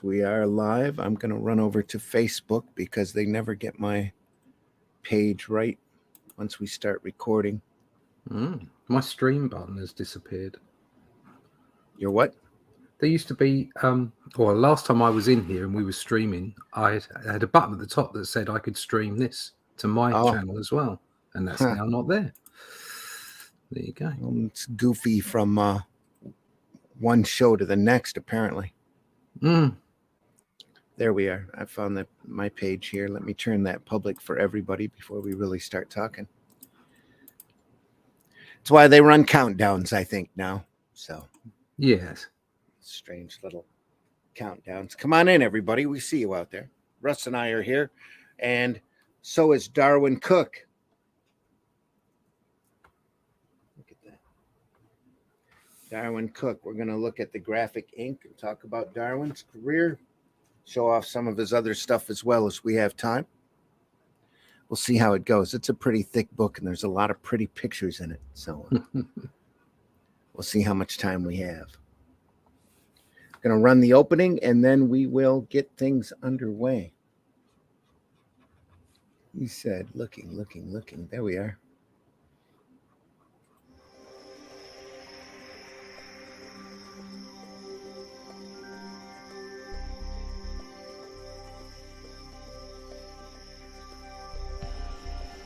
We are live. I'm going to run over to Facebook because they never get my page right once we start recording. My stream button has disappeared. Your what? There used to be, last time I was in here and we were streaming, I had a button at the top that said I could stream this to my channel as well. And that's now not there. There you go. It's goofy from one show to the next, apparently. There we are. I found my page here. Let me turn that public for everybody before we really start talking. That's why they run countdowns, I think, now. So, yes. Strange little countdowns. Come on in, everybody. We see you out there. Russ and I are here. And so is Darwyn Cooke. Look at that. Darwyn Cooke. We're going to look at the graphic ink and talk about Darwyn's career. Show off some of his other stuff as well as we have time. We'll see how it goes. It's a pretty thick book, and there's a lot of pretty pictures in it. So we'll see how much time we have. Going to run the opening, and then we will get things underway. He said, looking. There we are.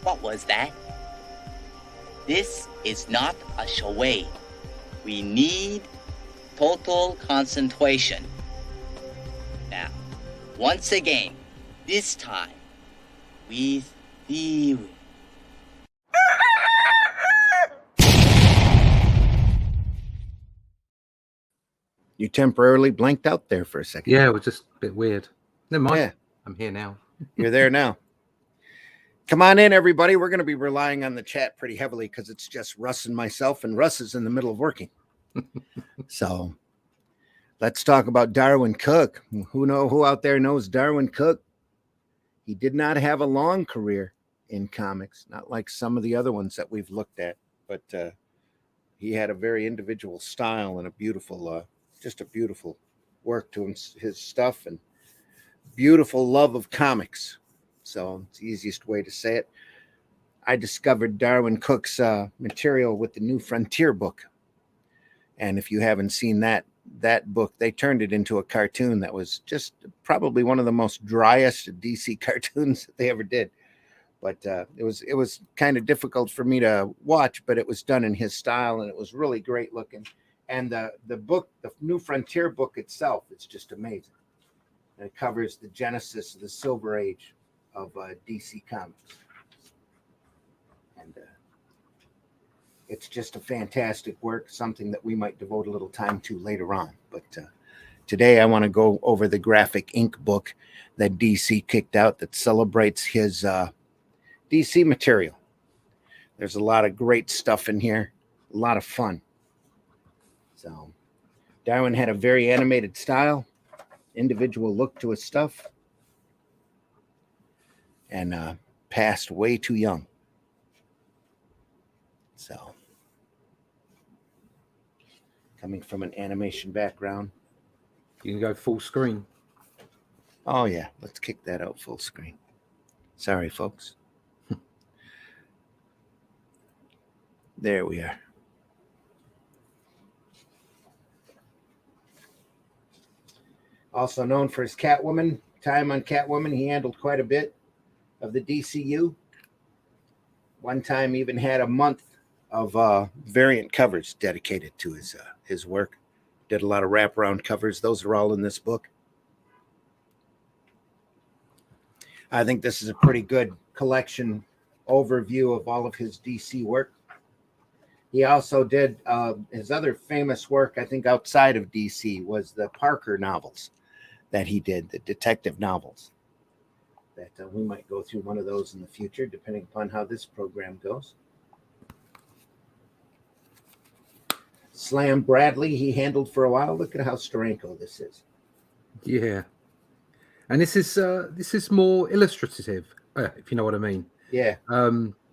What was that? This is not a charade. We need total concentration. Now, once again, this time, with theory. You temporarily blanked out there for a second. Yeah, it was just a bit weird. Never mind. Yeah. I'm here now. You're there now. Come on in, everybody. We're going to be relying on the chat pretty heavily because it's just Russ and myself, and Russ is in the middle of working. So let's talk about Darwyn Cooke. Who out there knows Darwyn Cooke? He did not have a long career in comics, not like some of the other ones that we've looked at, but he had a very individual style and a beautiful, just a beautiful work to his stuff and beautiful love of comics. So it's the easiest way to say it. I discovered Darwyn Cooke's material with the New Frontier book. And if you haven't seen that book, they turned it into a cartoon that was just probably one of the most driest DC cartoons that they ever did. But it was kind of difficult for me to watch, but it was done in his style, and it was really great looking. And the book, the New Frontier book itself, it's just amazing. And it covers the genesis of the Silver Age of DC Comics. And it's just a fantastic work, something that we might devote a little time to later on. But today I want to go over the graphic ink book that DC kicked out that celebrates his DC material. There's a lot of great stuff in here, a lot of fun. So Darwyn had a very animated style, individual look to his stuff, and passed way too young. So, coming from an animation background. You can go full screen. Oh, yeah. Let's kick that out full screen. Sorry, folks. There we are. Also known for his Catwoman, time on Catwoman, he handled quite a bit of the DCU. One time even had a month of variant covers dedicated to his work. Did a lot of wraparound covers. Those are all in this book. I think this is a pretty good collection overview of all of his DC work. He also did his other famous work, I think, outside of DC was the Parker novels that he did, the detective novels. That we might go through one of those in the future, depending upon how this program goes. Slam Bradley, he handled for a while. Look at how Steranko this is. Yeah, and this is more illustrative, if you know what I mean. Yeah,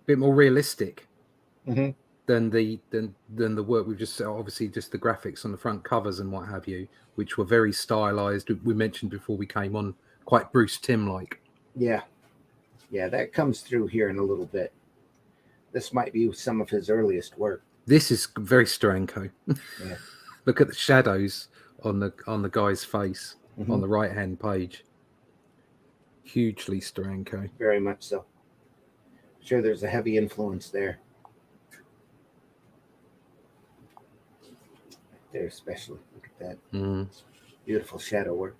bit more realistic. Mm-hmm. than the work we've just obviously just the graphics on the front covers and what have you, which were very stylized. We mentioned before we came on, quite Bruce Timm like. Yeah, that comes through here in a little bit. This might be some of his earliest work. This is very Steranko. Yeah. Look at the shadows on the guy's face on the right hand page. Hugely Steranko. Very much so. Sure, there's a heavy influence there. There, especially. Look at that. Beautiful shadow work.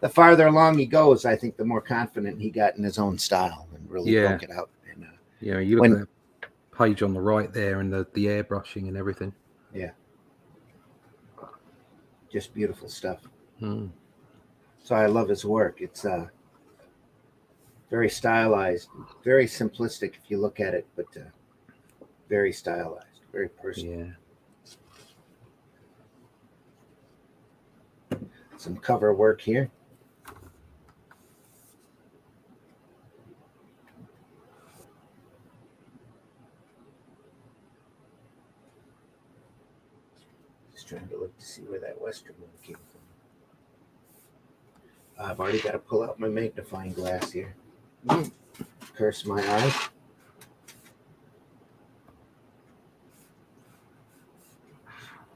The farther along he goes, I think the more confident he got in his own style and really broke it out. And, you look at the page on the right there and the airbrushing and everything. Yeah. Just beautiful stuff. Mm. So I love his work. It's very stylized, very simplistic if you look at it, but very stylized, very personal. Yeah. Some cover work here. Just trying to look to see where that Western one came from. I've already got to pull out my magnifying glass here. Curse my eyes.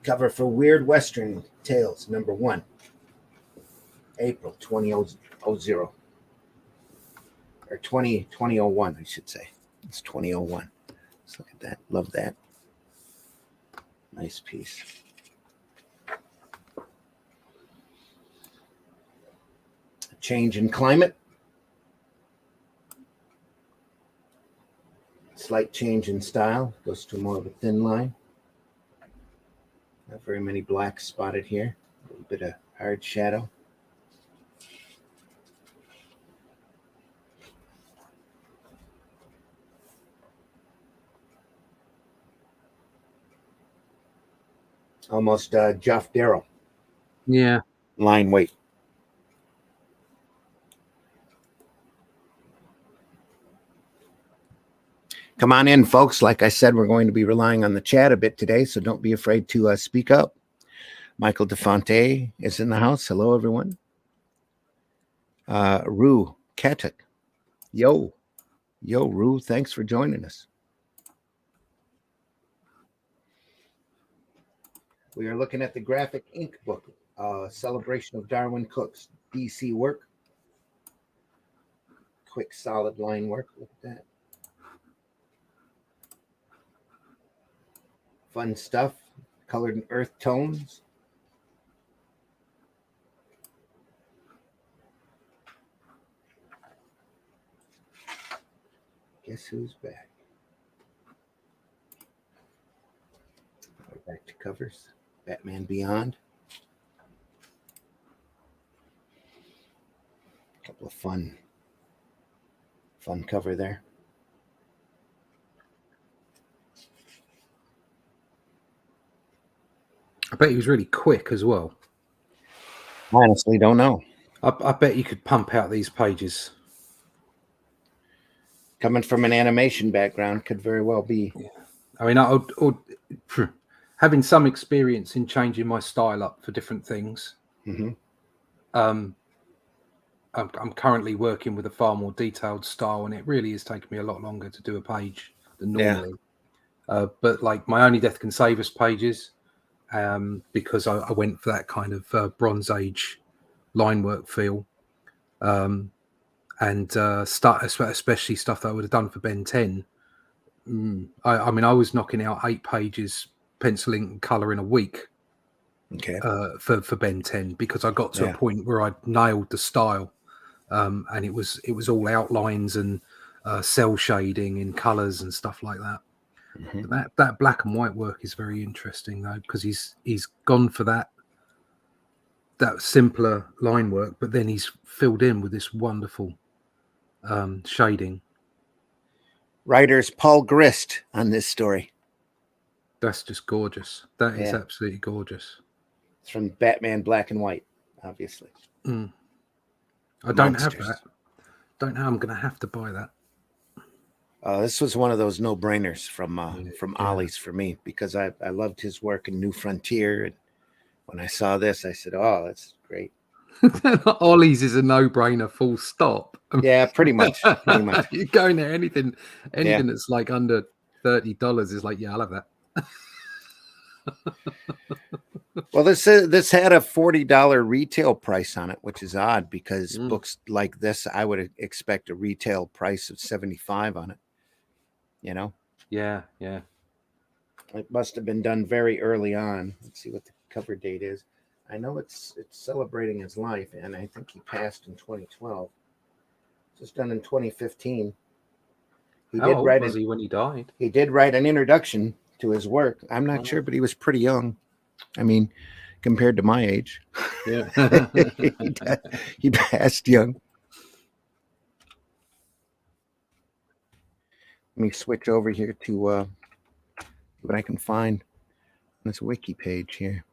Cover for Weird Western Tales, #1. April 2000. Or 2001, I should say. It's 2001. Let's look at that. Love that. Nice piece. A change in climate. Slight change in style. Goes to more of a thin line. Not very many blacks spotted here. A little bit of hard shadow. Almost Geoff Darrow. Yeah. Line weight. Come on in, folks. Like I said, we're going to be relying on the chat a bit today, so don't be afraid to speak up. Michael DeFonte is in the house. Hello, everyone. Rue Katuk. Yo, Rue. Thanks for joining us. We are looking at the graphic ink book, celebration of Darwyn Cooke's DC work. Quick, solid line work. Look at that. Fun stuff, colored in earth tones. Guess who's back? Back to covers. Batman Beyond. A couple of fun cover there. I bet he was really quick as well. Honestly, don't know. I bet you could pump out these pages. Coming from an animation background, could very well be. Yeah. I mean, having some experience in changing my style up for different things. Mm-hmm. I'm currently working with a far more detailed style, and it really is taking me a lot longer to do a page than normally. Yeah. But like my Only Death Can Save Us pages, because I went for that kind of Bronze Age line work feel, and especially stuff that I would have done for Ben 10. I mean, I was knocking out 8 pages, pencil, ink, and color in a week. Okay. For Ben 10, because I got to a point where I nailed the style, and it was all outlines and cell shading in colors and stuff like that. Mm-hmm. That black and white work is very interesting though, because he's gone for that simpler line work, but then he's filled in with this wonderful shading. Writer's Paul Grist on this story. That's just gorgeous. That is absolutely gorgeous. It's from Batman Black and White, obviously. I don't have that. don't know. I'm going to have to buy that. This was one of those no-brainers from Yeah. Ollie's for me, because I loved his work in New Frontier, and when I saw this, I said, "Oh, that's great." Ollie's is a no-brainer, full stop. Yeah, pretty much. Pretty much. You're going there, anything that's like under $30 is like, yeah, I'll have that. Well, this had a $40 retail price on it, which is odd, because books like this, I would expect a retail price of $75 on it. You know? Yeah. It must have been done very early on. Let's see what the cover date is. I know it's celebrating his life, and I think he passed in 2012. Just done in 2015. How old was he when he died? He did write an introduction to his work. I'm not sure, but he was pretty young. I mean, compared to my age. Yeah. He passed young. Let me switch over here to what I can find on this wiki page here.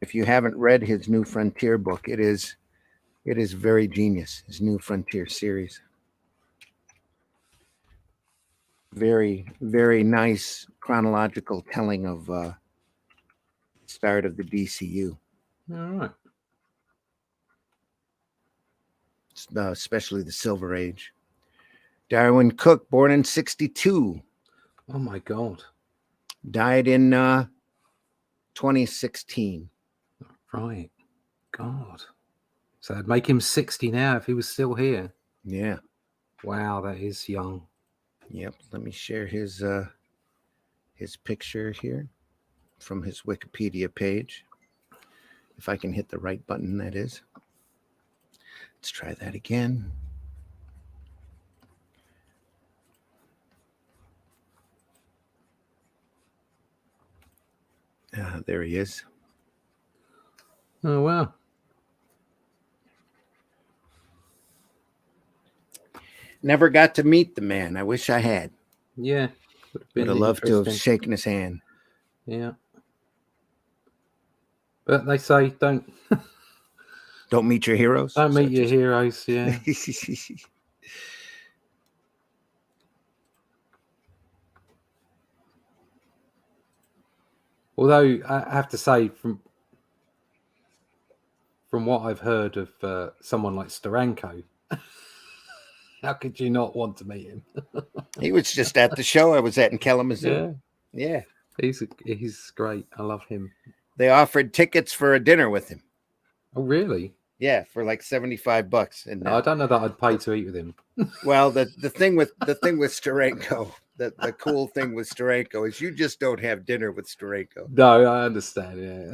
If you haven't read his New Frontier book, it is very genius. His New Frontier series. Very, very nice chronological telling of start of the DCU. All right. Especially the Silver Age. Darwyn Cooke, born in 1962. Oh my God. Died in 2016. Right. God. So that'd make him 60 now if he was still here. Yeah. Wow, that is young. Yep. Let me share his picture here from his Wikipedia page. If I can hit the right button, that is. Let's try that again. There he is. Oh, wow. Never got to meet the man. I wish I had. Yeah. Would have loved to have shaken his hand. Yeah. But they say don't meet your heroes. Don't meet your heroes, yeah. Although I have to say, from what I've heard of someone like Steranko, how could you not want to meet him? He was just at the show I was at in Kalamazoo. Yeah. He's great. I love him. They offered tickets for a dinner with him. Oh, really? Yeah, for like $75. And I don't know that I'd pay to eat with him. Well, the thing with Steranko, the cool thing with Steranko is you just don't have dinner with Steranko. No, I understand. Yeah,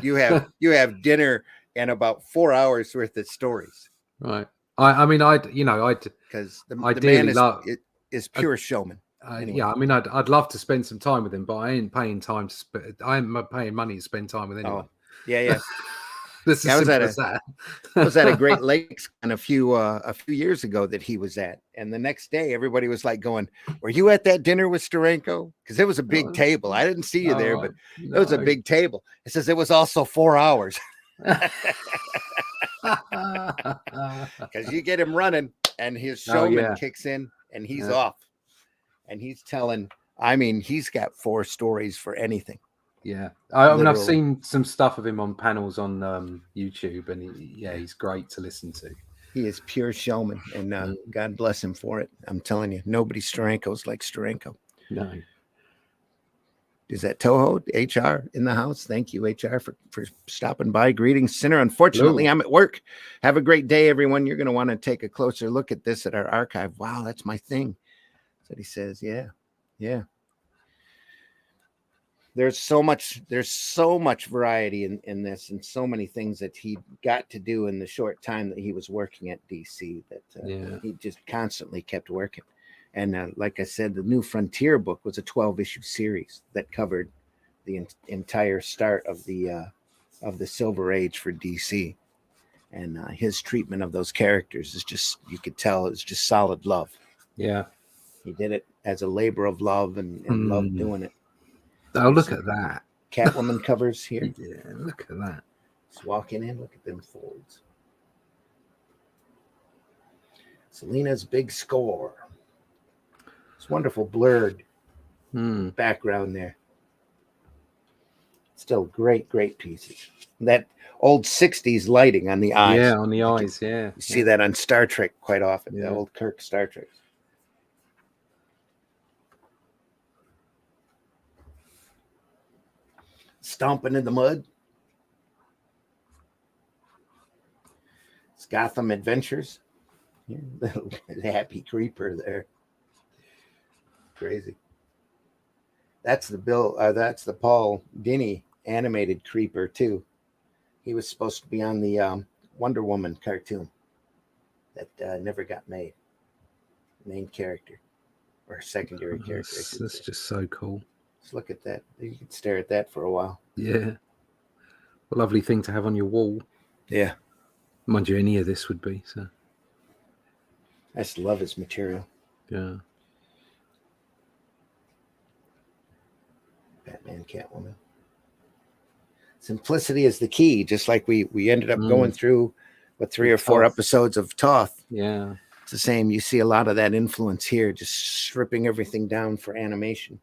you have dinner and about 4 hours worth of stories. Right. Because the man is pure showman. Anyway. Yeah, I mean, I'd love to spend some time with him, but I ain't paying time to I ain't paying money to spend time with anyone. Oh, yeah. This is simple as that. I was at a Great Lakes and a few years ago that he was at, and the next day everybody was like going, "Were you at that dinner with Steranko?" Because it was a big table. I didn't see you there, but it was a big table. It says it was also 4 hours. Because you get him running, and his showman kicks in, and he's off, and he's telling. I mean, he's got 4 stories for anything. Yeah, I mean, I've seen some stuff of him on panels on YouTube, and he's great to listen to. He is pure showman, and God bless him for it. I'm telling you, nobody Steranko's like Steranko. No. Is that Toho HR in the house? Thank you, HR, for stopping by. Greetings, Sinner. Unfortunately, I'm at work. Have a great day, everyone. You're going to want to take a closer look at this at our archive. Wow, that's my thing. So he says, yeah. There's so much variety in this, and so many things that he got to do in the short time that he was working at DC that he just constantly kept working. And like I said, the New Frontier book was a 12-issue series that covered the entire start of the Silver Age for DC. And his treatment of those characters is just, you could tell it's just solid love. Yeah. He did it as a labor of love and loved doing it. Oh, look at that. Catwoman covers here. Yeah, look at that. Just walking in, look at them folds. Selena's Big Score. It's wonderful blurred background there. Still great pieces. That old 60s lighting on the eyes. Yeah, on the eyes, yeah. You see that on Star Trek quite often, Yeah. the old Kirk Star Trek. Stomping in the mud. It's Gotham Adventures. Yeah, little happy creeper there. Crazy. That's the Paul Dini animated creeper too. He was supposed to be on the Wonder Woman cartoon that never got made. Main character or secondary character. That's just so cool. Just look at that. You could stare at that for a while. Yeah. A lovely thing to have on your wall. Yeah. Mind you, any of this would be, so. I just love his material. Yeah. Batman, Catwoman. Simplicity is the key, just like we ended up going through 3 or 4 episodes of Toth. Yeah. It's the same. You see a lot of that influence here, just stripping everything down for animation.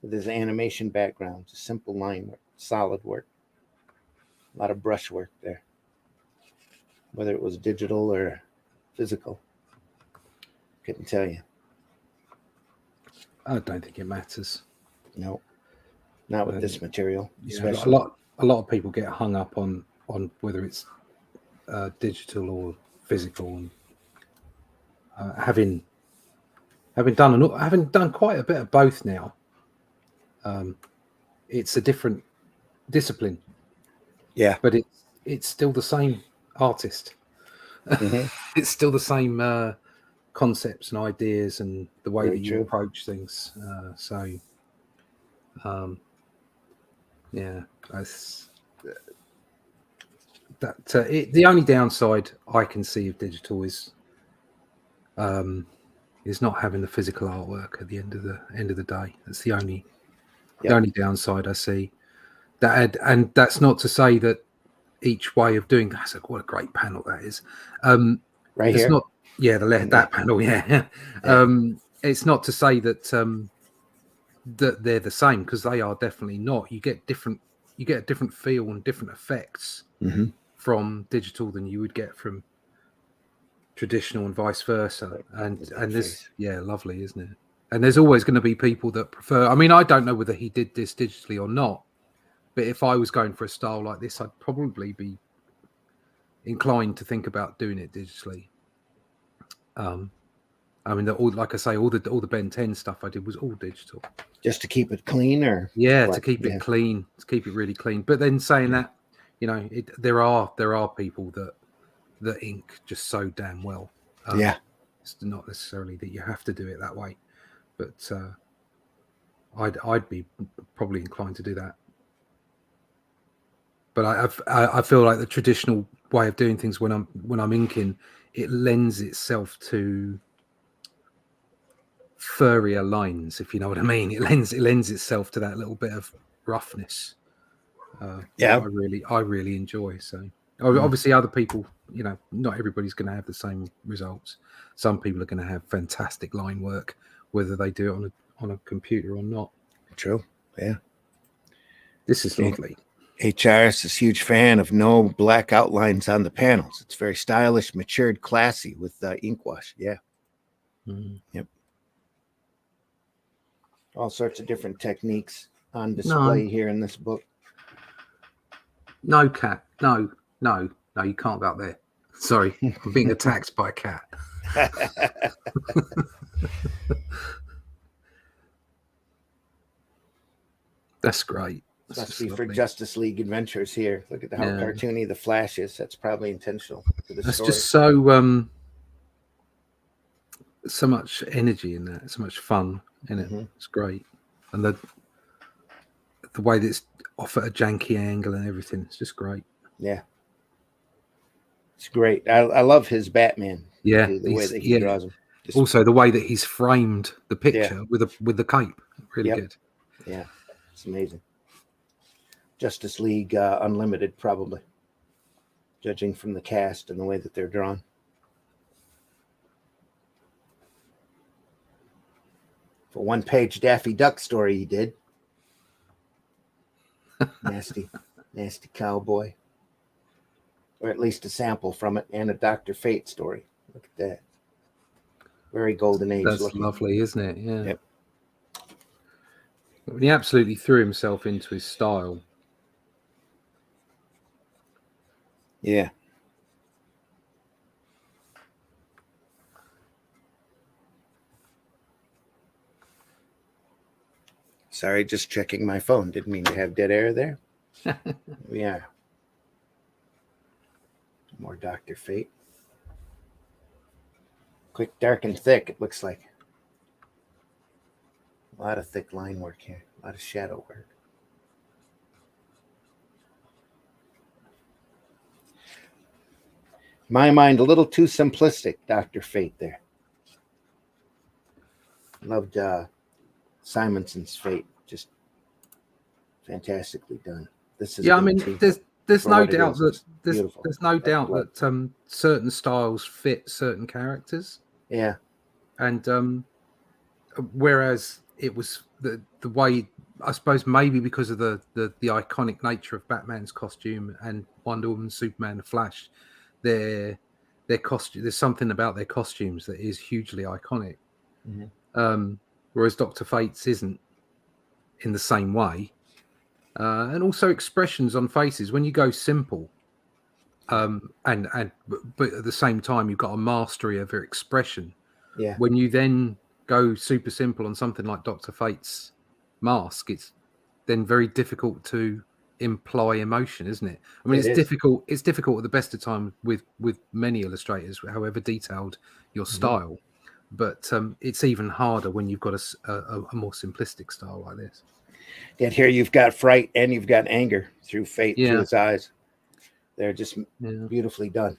With his animation background, just simple line work, solid work. A lot of brush work there. Whether it was digital or physical. Couldn't tell you. I don't think it matters. No. Not with this material. A lot of people get hung up on whether it's digital or physical, and having done quite a bit of both now. It's a different discipline. Yeah, but it's still the same artist. Mm-hmm. It's still the same concepts and ideas and the way Very that you true. approach things. Yeah, that's the only downside I can see of digital is not having the physical artwork at the end of the day. That's the only downside I see. And that's not to say that each way of doing that. What a great panel that is. Right it's here. Not, yeah, that panel. Yeah. It's not to say that that they're the same, because they are definitely not. You get a different feel and different effects from digital than you would get from traditional, and vice versa. And this, lovely, isn't it? And there's always going to be people that prefer. I mean, I don't know whether he did this digitally or not, but if I was going for a style like this, I'd probably be inclined to think about doing it digitally. I mean, like I say, all the Ben 10 stuff I did was all digital, just to keep it clean, or to keep it clean, to keep it really clean. But then saying that, there are people that ink just so damn well. It's not necessarily that you have to do it that way, but I'd be probably inclined to do that. But I feel like the traditional way of doing things when I'm inking, it lends itself to furrier lines, if you know what I mean. It lends itself to that little bit of roughness. I really enjoy. So obviously other people, not everybody's going to have the same results. Some people are going to have fantastic line work, whether they do it on a computer or not. True. Yeah. This is lovely. HRS is a huge fan of no black outlines on the panels. It's very stylish, matured, classy with ink wash. Yeah. Yep. All sorts of different techniques on display here in this book. No, cat. No, you can't go up there. Sorry, I'm being attacked by a cat. That's great. Must be for Justice League Adventures here. Look at how cartoony the Flash is. That's probably intentional. That's just so much energy in that. So much fun in it. It's great, and the way that it's off at a janky angle and everything. It's just great. Yeah, it's great. I love his Batman. Yeah, the way that he draws him. Also, the way that he's framed the picture with the cape. Really good. Yeah, it's amazing. Justice League Unlimited, probably, judging from the cast and the way that they're drawn. For one-page Daffy Duck story he did. Nasty cowboy. Or at least a sample from it, and a Dr. Fate story. Look at that. Very golden age That's looking. lovely, isn't it? Yeah. Yep. He absolutely threw himself into his style. Yeah. Sorry, just checking my phone. Didn't mean to have dead air there. Yeah. More Dr. Fate. Quick, dark, and thick, it looks like. A lot of thick line work here. A lot of shadow work. In my mind, a little too simplistic, Dr. Fate there. Loved Simonson's Fate. Just fantastically done. This is Yeah, I mean, there's no doubt that there's no doubt that certain styles fit certain characters. Yeah. And whereas it was the way, I suppose, maybe because of the iconic nature of Batman's costume and Wonder Woman, Superman, the Flash, their costume, there's something about their costumes that is hugely iconic. Mm-hmm. Whereas Dr. Fate's isn't in the same way. And also expressions on faces when you go simple, but at the same time you've got a mastery of your expression. Yeah. When you then go super simple on something like Dr. Fate's mask, it's then very difficult to imply emotion, isn't it? I mean, it's difficult. It's difficult at the best of times with many illustrators, however detailed your style. But it's even harder when you've got a more simplistic style like this. Yet here you've got fright and you've got anger through Fate, through his eyes. They're just beautifully done.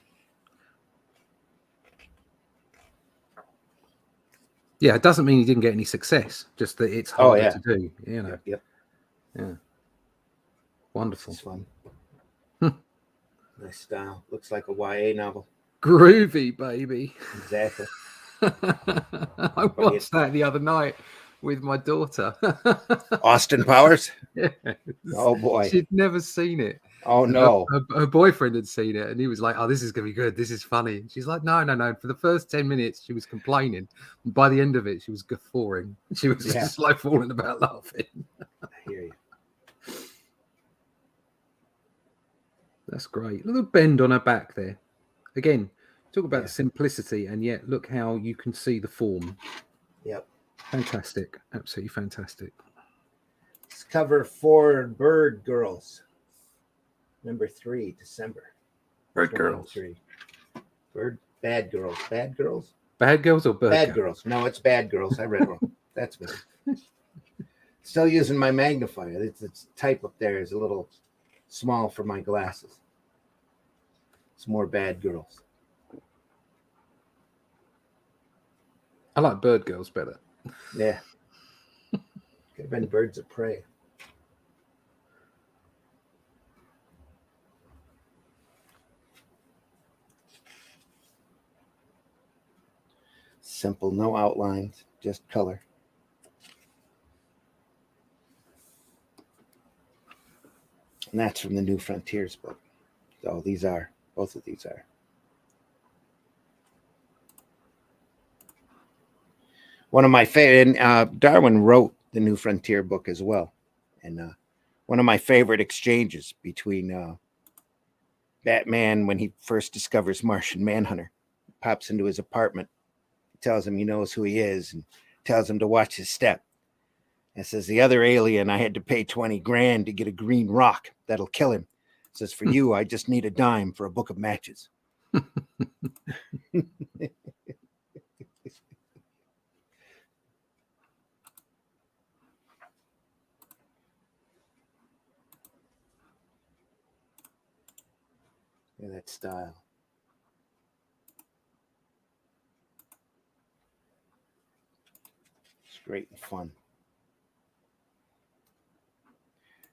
Yeah, it doesn't mean he didn't get any success, just that it's harder to do. You know. Yep. Yeah. Wonderful. It's fun. Nice style. Looks like a YA novel. Groovy, baby. Exactly. I watched that the other night with my daughter. Austin Powers? Yes. Oh, boy. She'd never seen it. Oh, no. Her boyfriend had seen it, and he was like, oh, this is going to be good. This is funny. And she's like, no. For the first 10 minutes, she was complaining. And by the end of it, she was guffawing. She was just like falling about laughing. I hear you. That's great. Little bend on her back there. Again, talk about the simplicity, and yet look how you can see the form. Yep. Fantastic. Absolutely fantastic. It's cover 4 Bird Girls. Number 3, December. Bird Girls. 3. Bad Girls. Bad Girls? Bad Girls or Bird Bad Girls. No, it's Bad Girls. I read wrong. That's me. Still using my magnifier. It's type up there is a little small for my glasses. It's more Bad Girls. I like Bird Girls better. Yeah. Could have been Birds of Prey. Simple, no outlines, just color. And that's from the New Frontiers book. So both of these are. One of my favorite, and Darwyn wrote the New Frontier book as well. And one of my favorite exchanges between Batman, when he first discovers Martian Manhunter, pops into his apartment, tells him he knows who he is, and tells him to watch his step. And says, the other alien, I had to pay $20,000 to get a green rock. That'll kill him. Says, for you, I just need a dime for a book of matches. Yeah, that style. It's great and fun.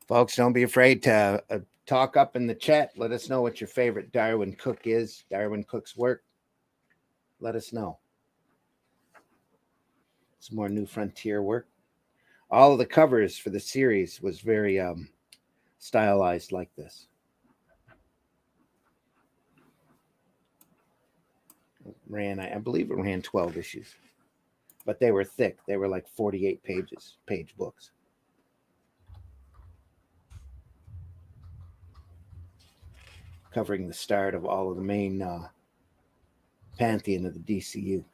Folks, don't be afraid to talk up in the chat. Let us know what your favorite Darwyn Cooke is, Darwyn Cooke's work. Let us know. Some more New Frontier work. All of the covers for the series was very stylized like this. I believe it ran 12 issues, but they were thick. They were like 48 page books. Covering the start of all of the main pantheon of the DCU.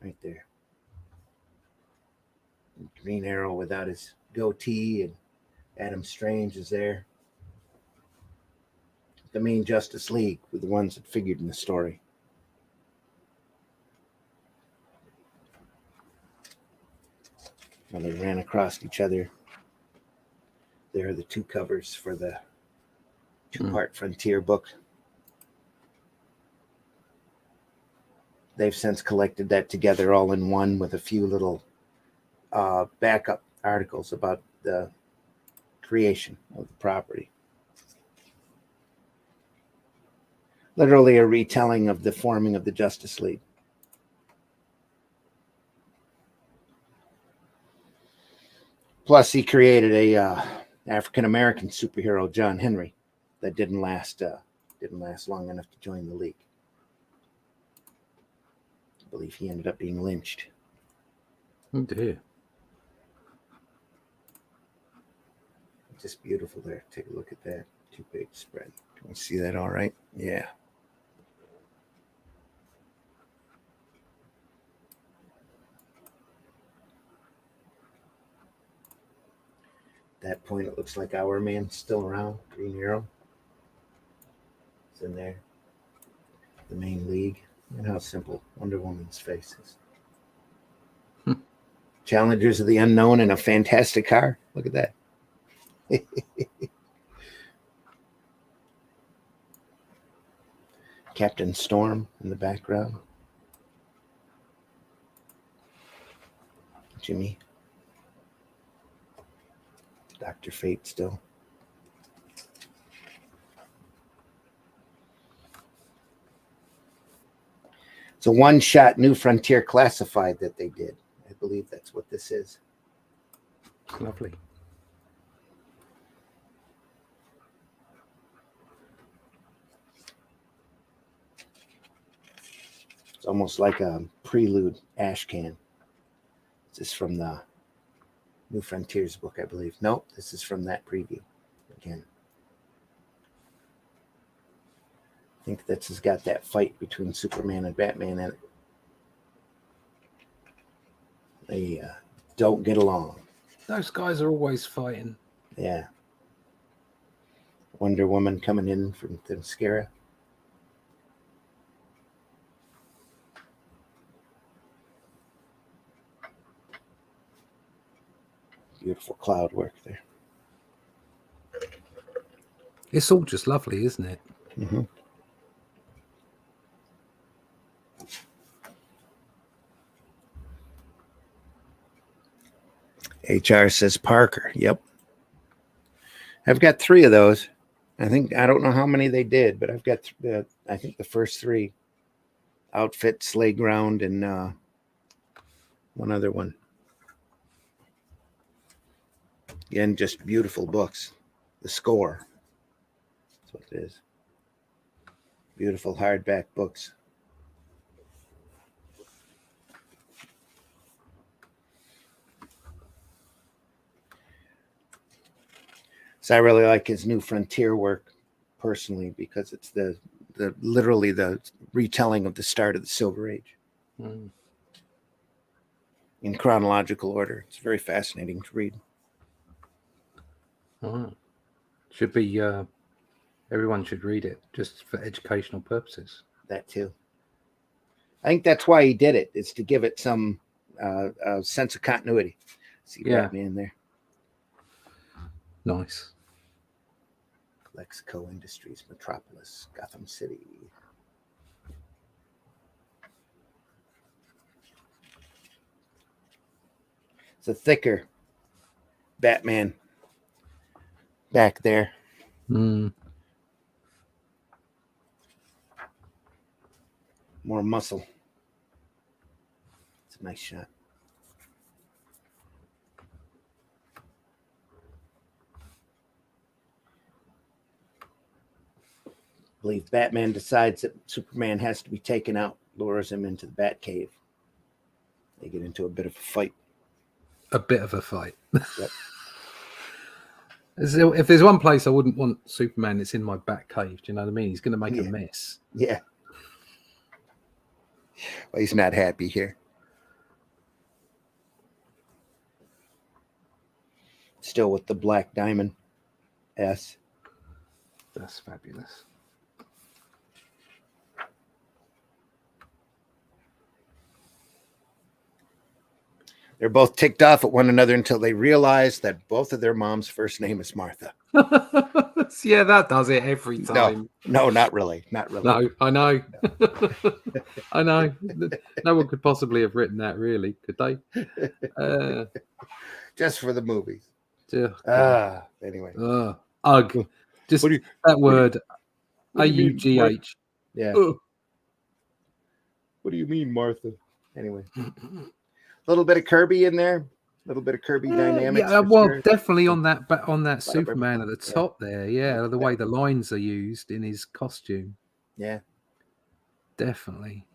Right there. Green Arrow without his goatee, and Adam Strange is there. The main Justice League were the ones that figured in the story. And they ran across each other. There are the two covers for the two-part Frontier book. They've since collected that together all in one with a few little backup articles about the creation of the property. Literally a retelling of the forming of the Justice League. Plus, he created a African-American superhero, John Henry, that didn't last long enough to join the League. I believe he ended up being lynched. Oh dear. Just beautiful there. Take a look at that 2-page spread. Can you see that all right? Yeah. At that point, it looks like Our Man's still around. Green Arrow. It's in there. The main League. And how simple Wonder Woman's face is. Challengers of the Unknown in a fantastic car. Look at that. Captain Storm in the background. Jimmy. Dr. Fate still. It's a one-shot New Frontier Classified that they did. I believe that's what this is. Lovely. It's almost like a prelude ash can. This is from the New Frontiers book, I believe. Nope, this is from that preview again. I think this has got that fight between Superman and Batman in it. They don't get along. Those guys are always fighting. Yeah. Wonder Woman coming in from Themyscira. Beautiful cloud work there. It's all just lovely, isn't it? Mm-hmm. HR says Parker. Yep. I've got 3 of those. I don't know how many they did, but I've got I think the first 3. Outfit, Slay Ground, and one other one. Again, just beautiful books. The Score. That's what it is. Beautiful hardback books. So I really like his New Frontier work personally because it's the literally the retelling of the start of the Silver Age in chronological order. It's very fascinating to read. Should be everyone should read it just for educational purposes. That too. I think that's why he did it, is to give it some sense of continuity. See Batman there. Nice. Lexco Industries, Metropolis, Gotham City. It's a thicker Batman back there. Mm. More muscle. It's a nice shot. I believe Batman decides that Superman has to be taken out, lures him into the Batcave. They get into a bit of a fight. A bit of a fight. Yep. If there's one place I wouldn't want Superman, it's in my Batcave. Do you know what I mean? He's going to make a mess. Yeah. Well, he's not happy here. Still with the black diamond S. That's fabulous. They're both ticked off at one another until they realize that both of their mom's first name is Martha. Yeah, that does it every time. No, not really. Not really. No, I know. I know. No one could possibly have written that, really, could they? Just for the movies. Anyway. Ugh. Just that word. AUGH. Yeah. Ugh. What do you mean, Martha? Anyway. A little bit of Kirby in there. A little bit of Kirby dynamics. Yeah, well, sure. definitely on that Superman at the top there. Yeah, the way the lines are used in his costume. Yeah. Definitely.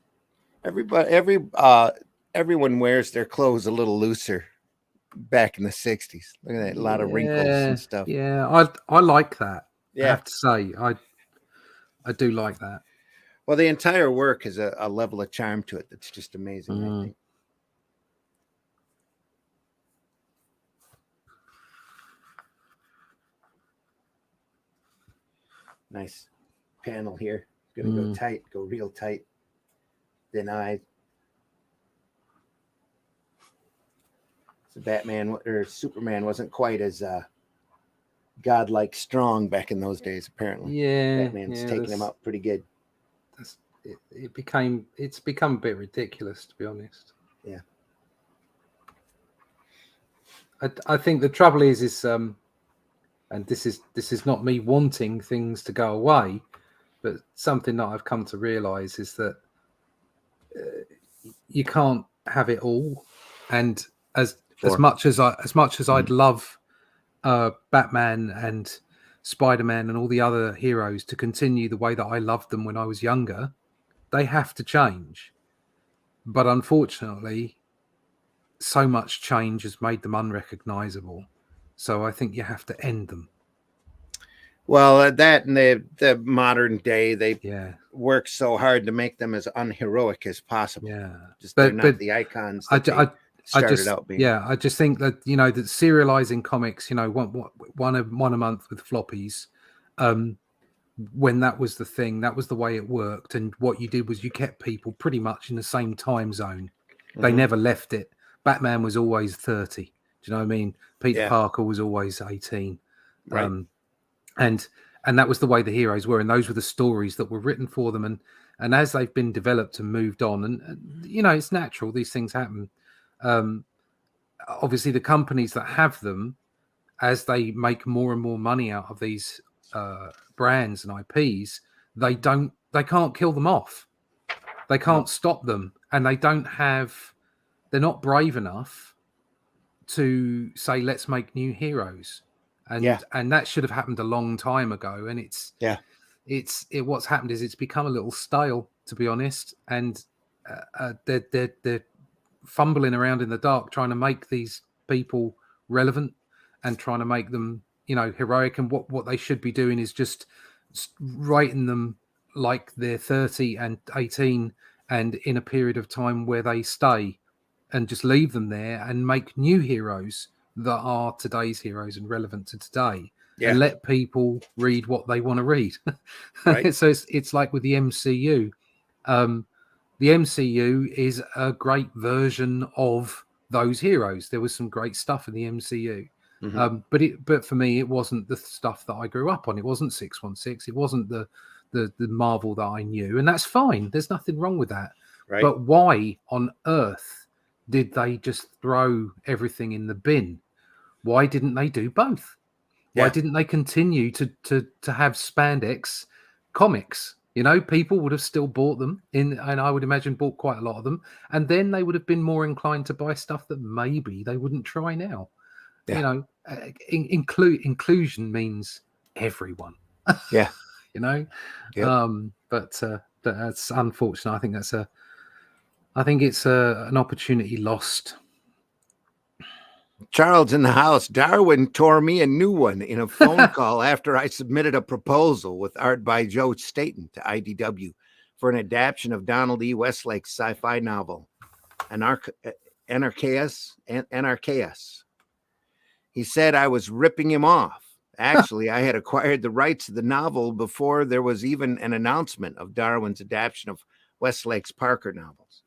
Everyone wears their clothes a little looser back in the 60s. Look at that. A lot of wrinkles and stuff. Yeah, I like that. Yeah. I have to say, I do like that. Well, the entire work has a level of charm to it that's just amazing, I think. Nice panel here. Gonna go tight, go real tight. Thin eyes. So Batman or Superman wasn't quite as godlike strong back in those days, apparently. Yeah. Batman's taking him out pretty good. It's become a bit ridiculous, to be honest. Yeah. I think the trouble is and this is not me wanting things to go away, but something that I've come to realize is that you can't have it all. And as much as I'd love Batman and Spider-Man and all the other heroes to continue the way that I loved them when I was younger, they have to change. But unfortunately, so much change has made them unrecognizable. So I think you have to end them. Well, that and the modern day, they work so hard to make them as unheroic as possible. Yeah, they're not the icons that they started out being. Yeah, I just think that that serializing comics, one a month with floppies, when that was the thing, that was the way it worked. And what you did was you kept people pretty much in the same time zone. They never left it. Batman was always 30. Do you know what I mean? Peter Parker was always 18. Right. And that was the way the heroes were. And those were the stories that were written for them. And as they've been developed and moved on, and it's natural, these things happen. Obviously, the companies that have them, as they make more and more money out of these brands and IPs, they can't kill them off. They can't stop them. And they're not brave enough to say, let's make new heroes. And that should have happened a long time ago. And what's happened is it's become a little stale, to be honest. And they're fumbling around in the dark trying to make these people relevant and trying to make them, heroic. And what they should be doing is just writing them like they're 30 and 18 and in a period of time where they stay, and just leave them there and make new heroes that are today's heroes and relevant to today, and let people read what they want to read. Right. So it's like with the MCU. The MCU is a great version of those heroes. There was some great stuff in the MCU. But for me, it wasn't the stuff that I grew up on. It wasn't 616. It wasn't the Marvel that I knew, and that's fine. There's nothing wrong with that. Right. But why on earth did they just throw everything in the bin? Why didn't they do both? Why didn't they continue to have spandex comics? People would have still bought them and I would imagine bought quite a lot of them, and then they would have been more inclined to buy stuff that maybe they wouldn't try now. Yeah. Inclusion means everyone. Yeah. Yep. But that's unfortunate. I think it's an opportunity lost. Charles in the house. Darwyn tore me a new one in a phone call after I submitted a proposal with art by Joe Staten to IDW for an adaptation of Donald E. Westlake's sci-fi novel, Anarchaeus. He said I was ripping him off. Actually, I had acquired the rights to the novel before there was even an announcement of Darwyn's adaptation of Westlake's Parker novels.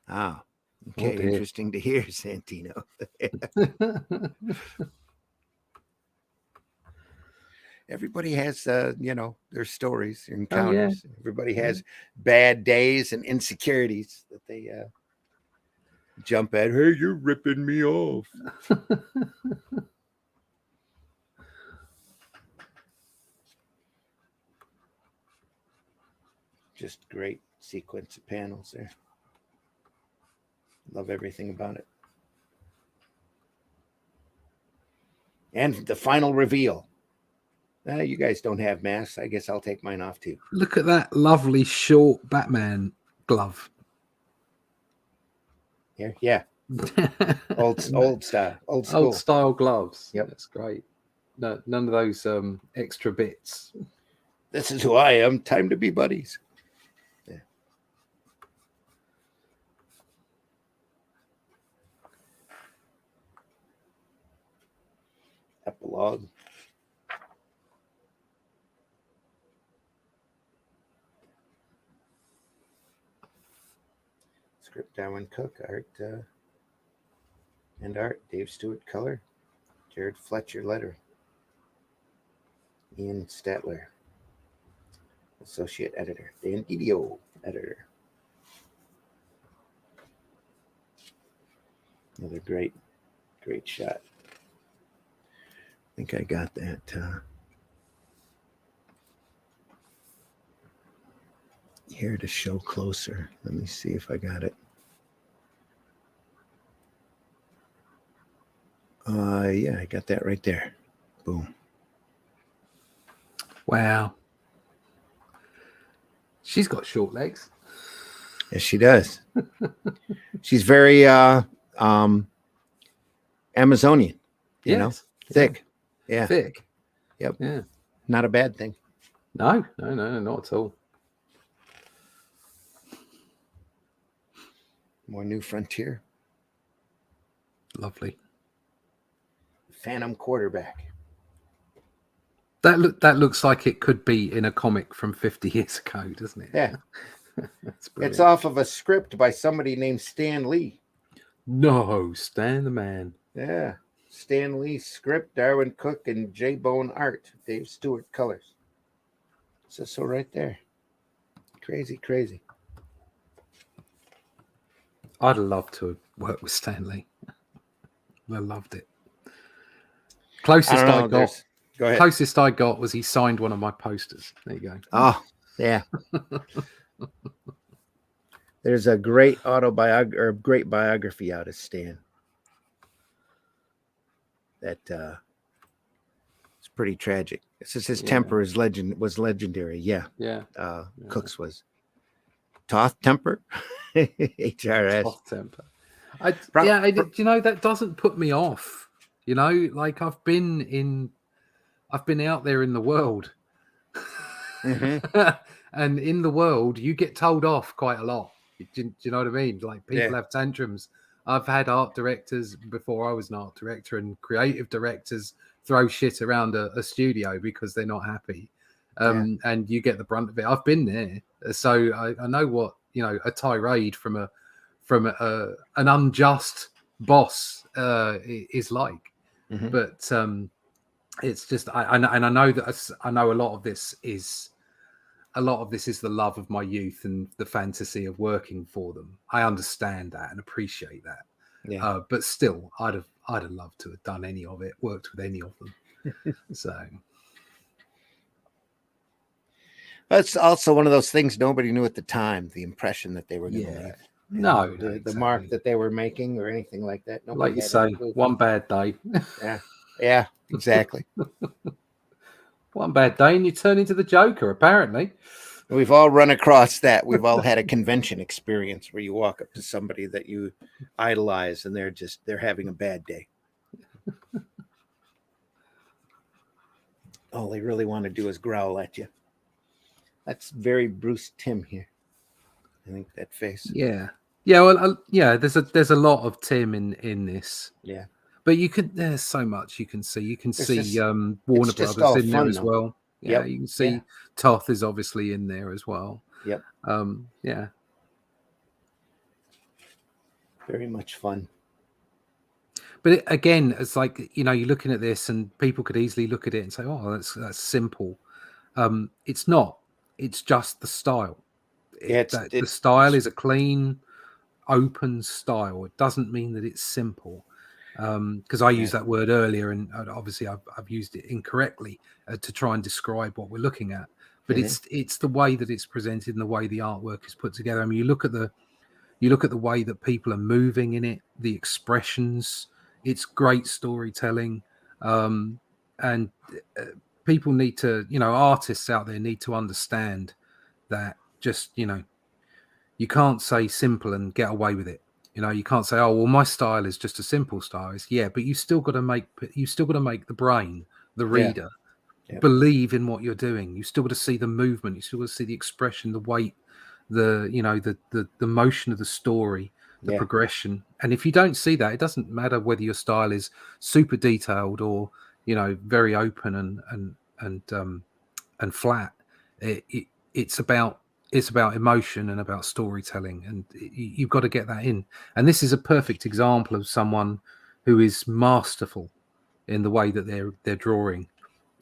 Ah, okay, interesting to hear, Santino. Everybody has, their stories, their encounters. Everybody has bad days and insecurities that they jump at. Hey, you're ripping me off. Just great sequence of panels there. Love everything about it. And the final reveal. You guys don't have masks. I guess I'll take mine off too. Look at that lovely short Batman glove. Yeah. Old style. Old school. Old style gloves. Yep. That's great. No, none of those extra bits. This is who I am. Time to be buddies. Yeah. Epilogue. Script Darwyn Cooke, art Dave Stewart, color, Jared Fletcher, letter, Ian Statler, associate editor, Dan Didio, editor. Another great shot. I think I got that. Here to show closer. Let me see if I got it. Yeah, I got that right there. Boom. Wow. She's got short legs. Yes, she does. She's very Amazonian, thick. Yeah. Thick. Yep. Yeah. Not a bad thing. No, not at all. More New Frontier. Lovely. Phantom quarterback. That looks like it could be in a comic from 50 years ago, doesn't it? Yeah. That's brilliant. It's off of a script by somebody named Stan Lee. No, Stan the man. Yeah. Stan Lee script, Darwyn Cooke, and J Bone art, Dave Stewart colors. So right there. Crazy. I'd love to work with Stan Lee. I loved it. Closest I got. Go ahead. Closest I got was he signed one of my posters. There you go. Oh, yeah. There's a great great biography out of Stan. That it's pretty tragic. It says his temper was legendary. Yeah. Cooke's was Toth temper. HRS. Toth temper. That doesn't put me off. Like I've been out there in the world. Mm-hmm. And in the world, you get told off quite a lot. Do you know what I mean? Like people have tantrums. I've had art directors before I was an art director and creative directors throw shit around a studio because they're not happy. And you get the brunt of it. I've been there. So I know what, a tirade from an unjust boss is like. Mm-hmm. But it's just, I know that I know a lot of this is the love of my youth and the fantasy of working for them. I understand that and appreciate that. Yeah. But still, I'd have loved to have done any of it, worked with any of them. So That's also one of those things nobody knew at the time, the impression that they were going to yeah, leave. no, The mark that they were making or anything like that. Nobody like you had say, any clue. one bad day. Yeah, exactly. One bad day and you turn into the Joker, apparently. We've all run across that. We've all had a convention experience where you walk up to somebody that you idolize and they're having a bad day. All they really want to do is growl at you. That's very Bruce Timm here. I think that face. Yeah. Yeah, well, yeah. There's a lot of Tim in this. Yeah, but there's so much you can see. You can see Warner just Brothers all in there fun, as though. well. Yeah, Yep. you can see Toth is obviously in there as well. Yep. Yeah. Very much fun. But again, it's like, you're looking at this and people could easily look at it and say, "Oh, that's simple." It's not. It's just the style. The style is a clean, open style. It doesn't mean that it's simple. Because I used that word earlier, and obviously I've used it incorrectly to try and describe what we're looking at. But it's the way that it's presented and the way the artwork is put together. I mean, you look at the way that people are moving in it, the expressions. It's great storytelling, and people need to, artists out there need to understand that. Just you can't say simple and get away with it. You can't say, "Oh, well, my style is just a simple style." But you still got to make the brain, the reader, believe in what you're doing. You still got to see the movement. You still got to see the expression, the weight, the motion of the story, the progression. And if you don't see that, it doesn't matter whether your style is super detailed or very open and flat. It's about emotion and about storytelling, and you've got to get that in. And this is a perfect example of someone who is masterful in the way that they're drawing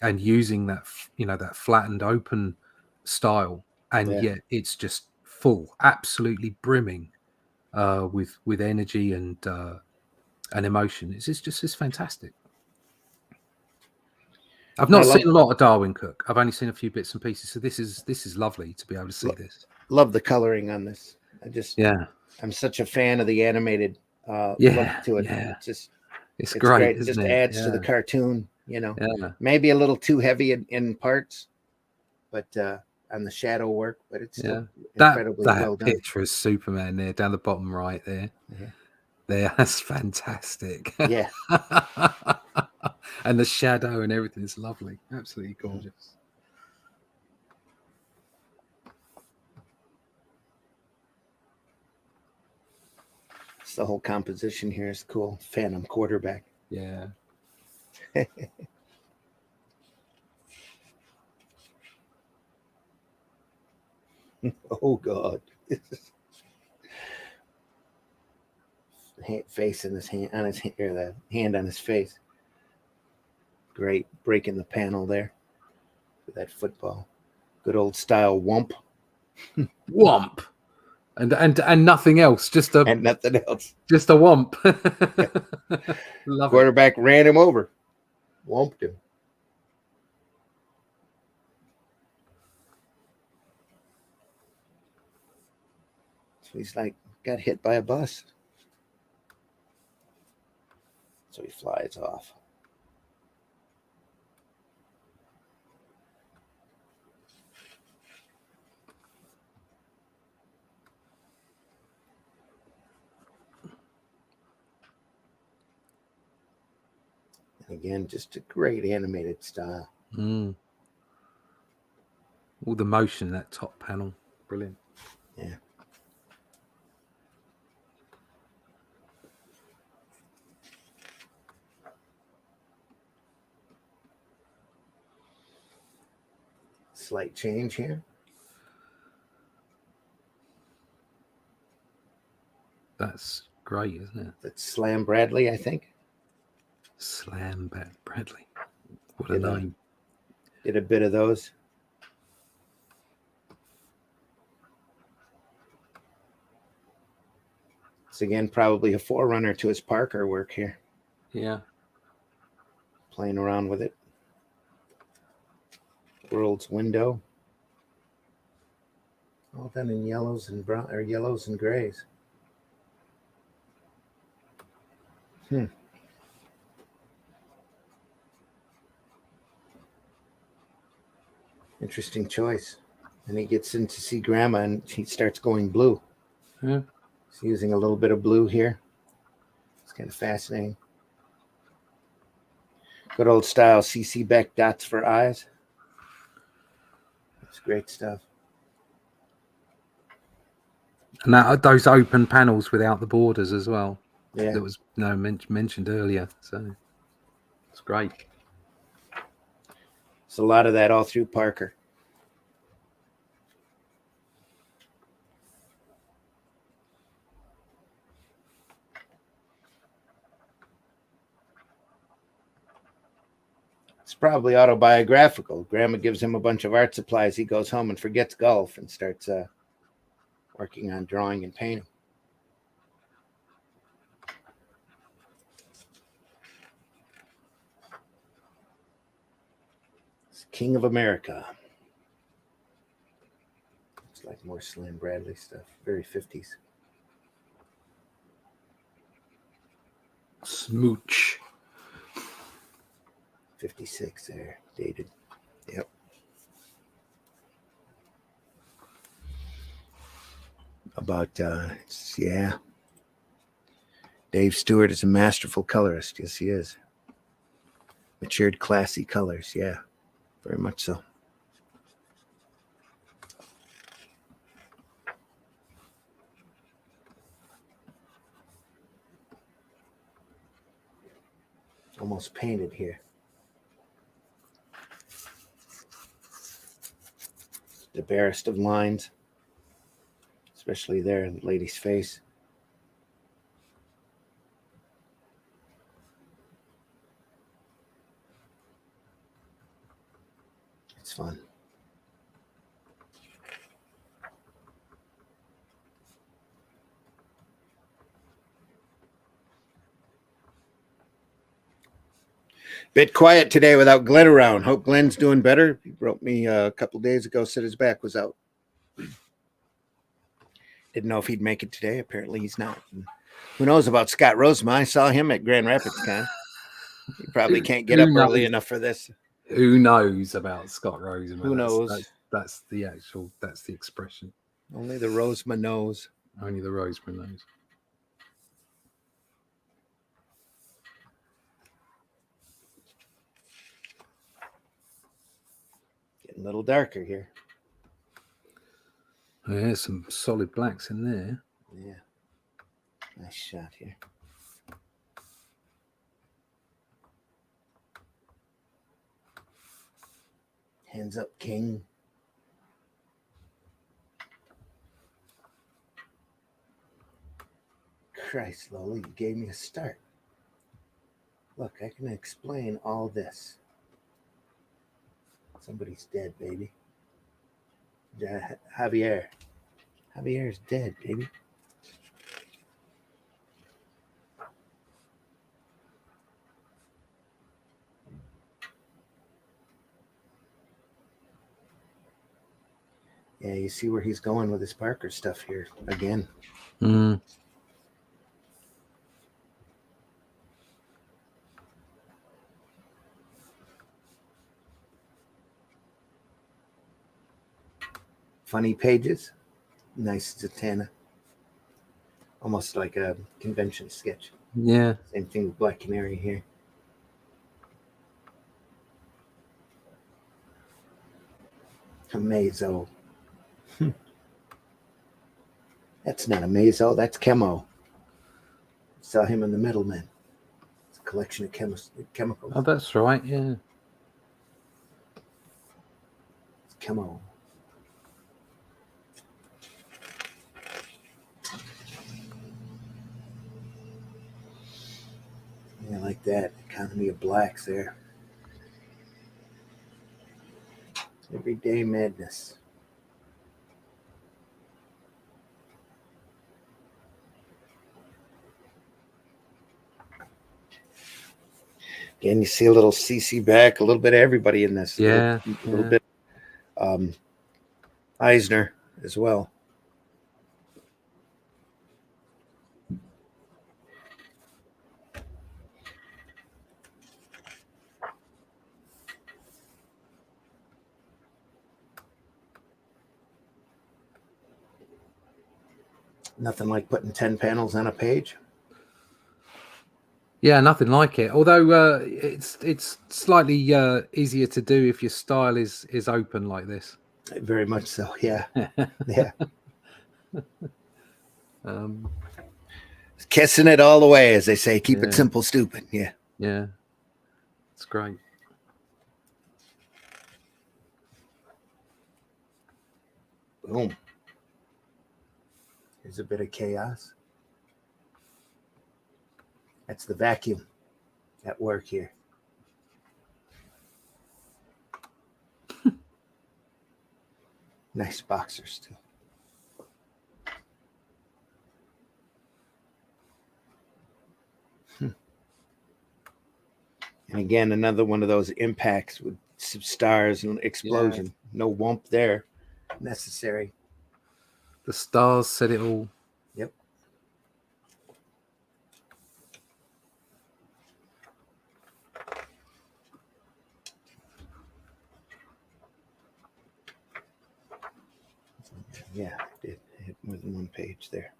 and using that that flattened open style, and yet it's just full, absolutely brimming with energy and emotion. It's fantastic. I've not seen a lot of Darwyn Cooke. I've only seen a few bits and pieces, so this is lovely to be able to see this. Love the coloring on this. I'm such a fan of the animated look to it. Yeah. It's great. It just Isn't it? adds to the cartoon. Maybe a little too heavy in parts, but on the shadow work. But it's still incredibly well done. That picture is Superman there down the bottom right there. There, that's fantastic. Yeah. And the shadow and everything is lovely. Absolutely gorgeous. The whole composition here is cool. Phantom quarterback. Yeah. Oh God. Face in his hand on his hand, or the hand on his face. Great breaking the panel there with that football. Good old style whomp. Whomp. And nothing else. And nothing else. Just a whomp. Love Quarterback ran him over. Whomped him. So he's like got hit by a bus. So he flies off. And again, just a great animated style. All the motion in that top panel. Brilliant. Yeah. Slight change here. That's great, isn't it? That's Slam Bradley, I think. Slam Bradley. What a name. Did a bit of those. It's again probably a forerunner to his Parker work here. Yeah. Playing around with it. World's window. All done in yellows and brown, or yellows and grays. Interesting choice. And he gets in to see Grandma, and he starts going blue. Yeah. He's using a little bit of blue here. It's kind of fascinating. Good old style C.C. Beck dots for eyes. That's great stuff. And those open panels without the borders as well. Yeah. That was mentioned earlier. So it's great. There's a lot of that all through Parker. It's probably autobiographical. Grandma gives him a bunch of art supplies. He goes home and forgets golf and starts working on drawing and painting. It's King of America. It's like more Slim Bradley stuff. Very 50s. Smooch. 56 there, dated. Yep. About, yeah. Dave Stewart is a masterful colorist. Yes, he is. Matured, classy colors. Yeah, very much so. Almost painted here. The barest of lines, especially there in the lady's face. It's fun. Bit quiet today without Glenn around. Hope Glenn's doing better. He wrote me a couple days ago, said his back was out. Didn't know if he'd make it today. Apparently he's not. And who knows about Scott Rosema? I saw him at Grand Rapids Con. He probably can't get up early enough for this. Who knows about Scott Rosema? Who knows? That's the expression. Only the Rosema knows. Only the Rosema knows. Getting a little darker here. Yeah, some solid blacks in there. Yeah. Nice shot here. Hands up, King. Christ, Lola, you gave me a start. Look, I can explain all this. Somebody's dead, baby. Javier. Javier's dead, baby. Yeah, you see where he's going with his Parker stuff here again. Mm. Funny pages. Nice Zatanna. Almost like a convention sketch. Yeah. Same thing with Black Canary here. Amazo. That's not Amazo, that's Chemo. Saw him in the Middleman. It's a collection of chemicals. Oh, that's right, yeah. It's Chemo. Yeah, like that. Economy of blacks there. Everyday madness. Again, you see a little CC back, a little bit of everybody in this. Yeah. A little bit Eisner as well. Nothing like putting 10 panels on a page. Yeah, nothing like it. Although it's slightly easier to do if your style is open like this. Very much so. Yeah. Yeah. Kissing it all the way, as they say. Keep it simple, stupid. Yeah. Yeah. It's great. Boom. Here's a bit of chaos. That's the vacuum at work here. Nice boxers, too. And again, another one of those impacts with some stars and explosion. Yeah. No wump there necessary. The stars said it all. Yep. Yeah, I did hit more than one page there.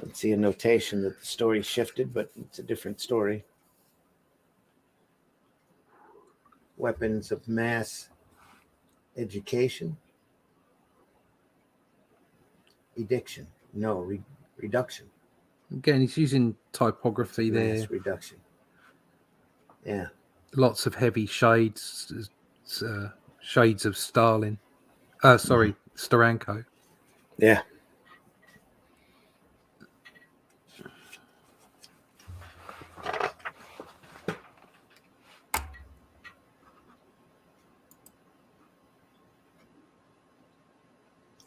Let's see a notation that the story shifted, but it's a different story. Weapons of mass education. Ediction. No, reduction. Again, he's using typography there. Mass reduction. Yeah. Lots of heavy shades, shades of Stalin. Steranko. Yeah.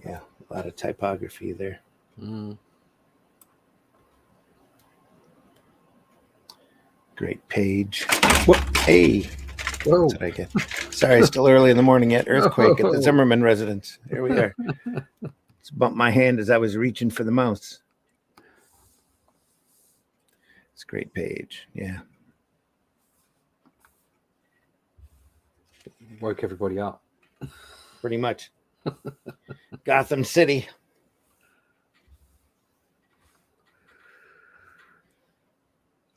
Yeah, a lot of typography there. Great page. Whoop. Hey. Whoa. That's what I get. Sorry, still early in the morning yet. Earthquake at the Zimmerman residence. Here we are. Just bumped my hand as I was reaching for the mouse. It's a great page. Yeah. Woke everybody up. Pretty much. Gotham City.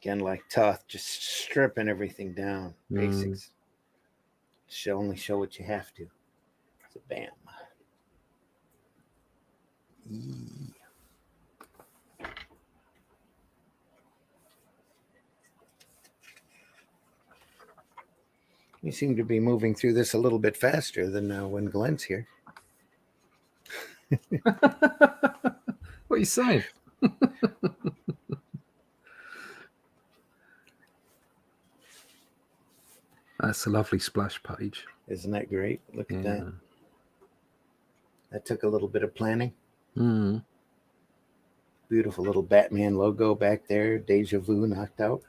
Again, like Toth, just stripping everything down. Basics. Only show what you have to. So bam. You seem to be moving through this a little bit faster than when Glenn's here. What are you saying? That's a lovely splash page. Isn't that great? Look at that. That took a little bit of planning. Beautiful little Batman logo back there. Deja vu knocked out.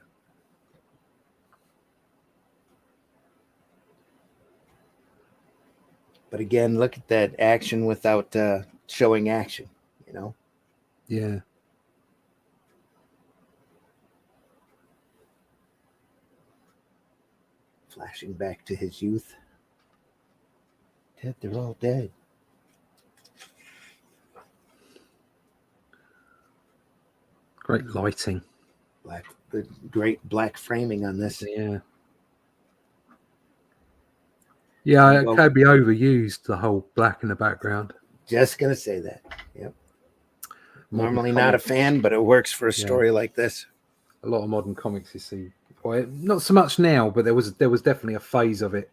But again, look at that action without showing action, you know? Yeah. Flashing back to his youth. Dead, they're all dead. Great lighting. Great black framing on this. Yeah. Yeah, it can be overused, the whole black in the background. Just going to say that. Yep. Normally not a fan, but it works for a story like this. A lot of modern comics you see. Well, not so much now, but there was definitely a phase of it.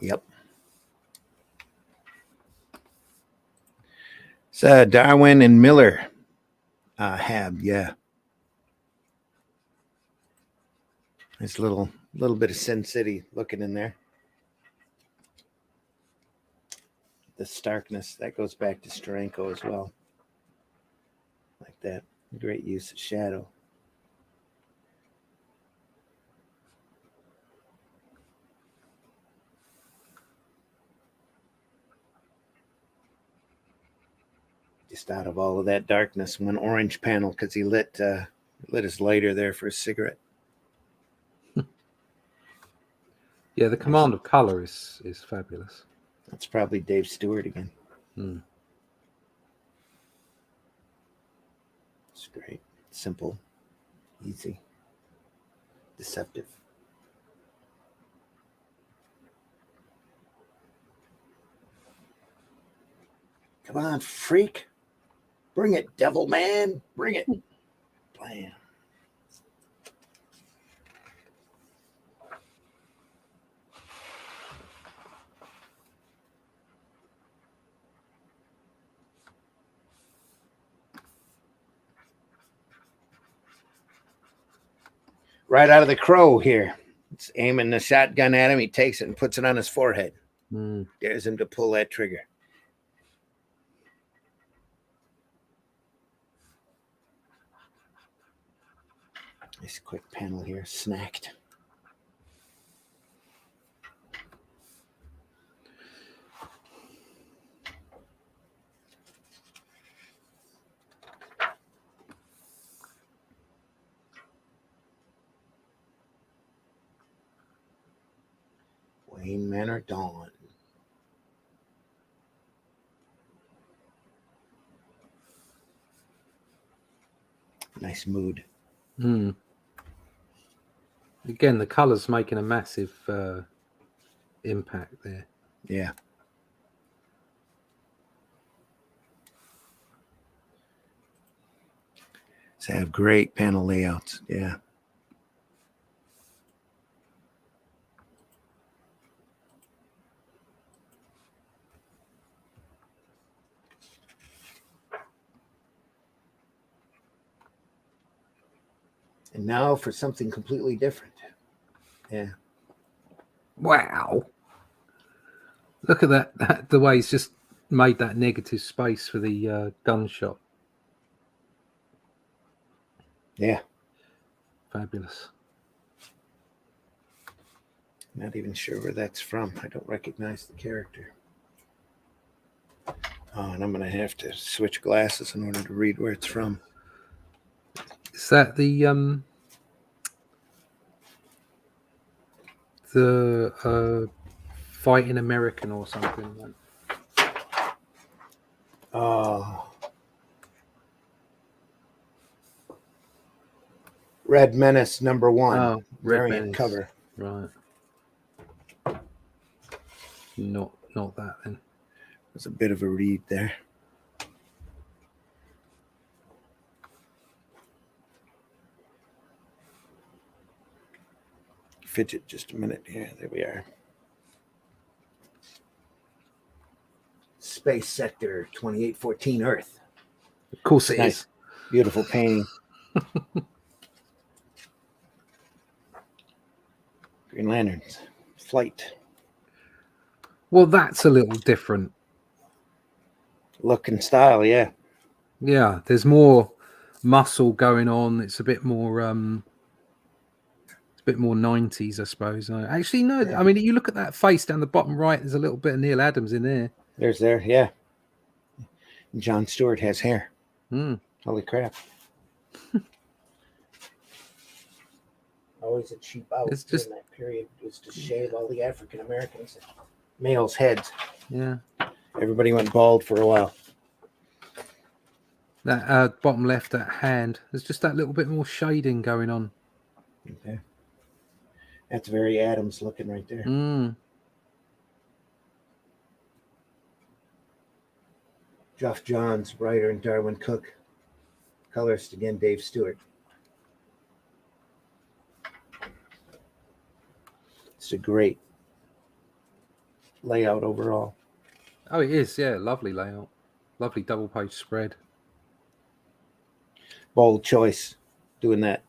Yep. So Darwyn and Miller have, yeah. Nice little bit of Sin City looking in there. the starkness. That goes back to Steranko as well. Like that. Great use of shadow. Just out of all of that darkness, one orange panel because he lit his lighter there for a cigarette. Yeah, the command of color is fabulous. That's probably Dave Stewart again. It's great. Simple, easy, deceptive. Come on, freak. Bring it, devil man. Bring it. Blam. Right out of the Crow here. It's aiming the shotgun at him. He takes it and puts it on his forehead. Dares him to pull that trigger. Nice quick panel here. Snacked. Wayne Manor Dawn. Nice mood. Again, the colors making a massive impact there. Yeah. So have great panel layouts. Yeah. And now for something completely different. Yeah. Wow. Look at that the way he's just made that negative space for the gunshot. Yeah. Fabulous. Not even sure where that's from. I don't recognize the character. Oh, and I'm going to have to switch glasses in order to read where it's from. Is that the Fighting American or something? Oh. Red Menace #1. Oh, Red variant Menace. cover. Right. Not that then. There's a bit of a read there. Fidget just a minute here. There we are. Space Sector 2814 Earth. Of course it Nice. is. Beautiful painting. Green Lanterns. Flight. Well, that's a little different. Look and style, yeah. Yeah, there's more muscle going on. It's a bit more 90s, I suppose. Actually, no. Yeah. I mean, you look at that face down the bottom right. There's a little bit of Neil Adams in there. Yeah. John Stewart has hair. Holy crap. Always a cheap out It's during just- that period was to shave all the African Americans, males' heads. Yeah. Everybody went bald for a while. That bottom left, that hand. There's just that little bit more shading going on. Okay. That's very Adams looking right there. Geoff Johns, writer, and Darwyn Cooke. Colorist again, Dave Stewart. It's a great layout overall. Oh, it is. Yeah, lovely layout. Lovely double page spread. Bold choice doing that.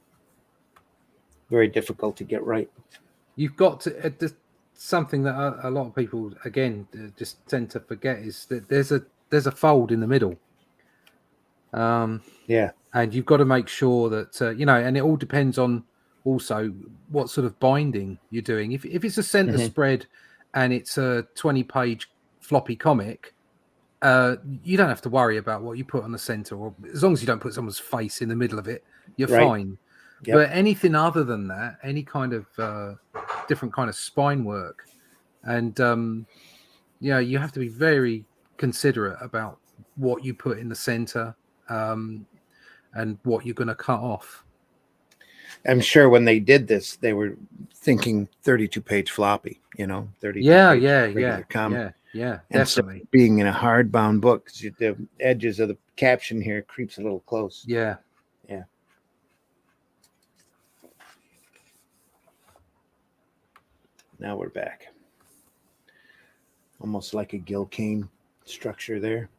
Very difficult to get right. You've got to something that a lot of people again just tend to forget is that there's a fold in the middle. Yeah. And you've got to make sure that and it all depends on also what sort of binding you're doing. If it's a center spread and it's a 20-page floppy comic, you don't have to worry about what you put on the center, or as long as you don't put someone's face in the middle of it, you're fine. Yep. But anything other than that, any kind of different kind of spine work, and you have to be very considerate about what you put in the center. And what you're going to cut off. I'm sure when they did this, they were thinking 32-page floppy, 32 Yeah, definitely. Being in a hardbound book, because the edges of the caption here creeps a little close. Yeah. Now we're back. Almost like a Gil Kane structure there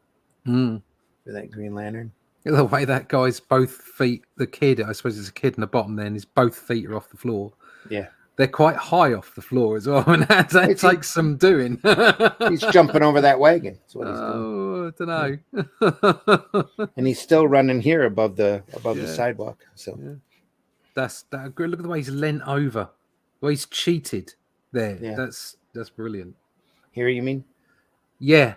for that Green Lantern. The way that guy's both feet, the kid, I suppose it's a kid in the bottom then, his both feet are off the floor. Yeah. They're quite high off the floor as well. And that takes some doing. He's jumping over that wagon. That's what he's doing. I don't know. And he's still running here above the sidewalk. So that's that. Look at the way he's leant over. The way he's cheated there. Yeah. That's brilliant. Here, you mean? Yeah.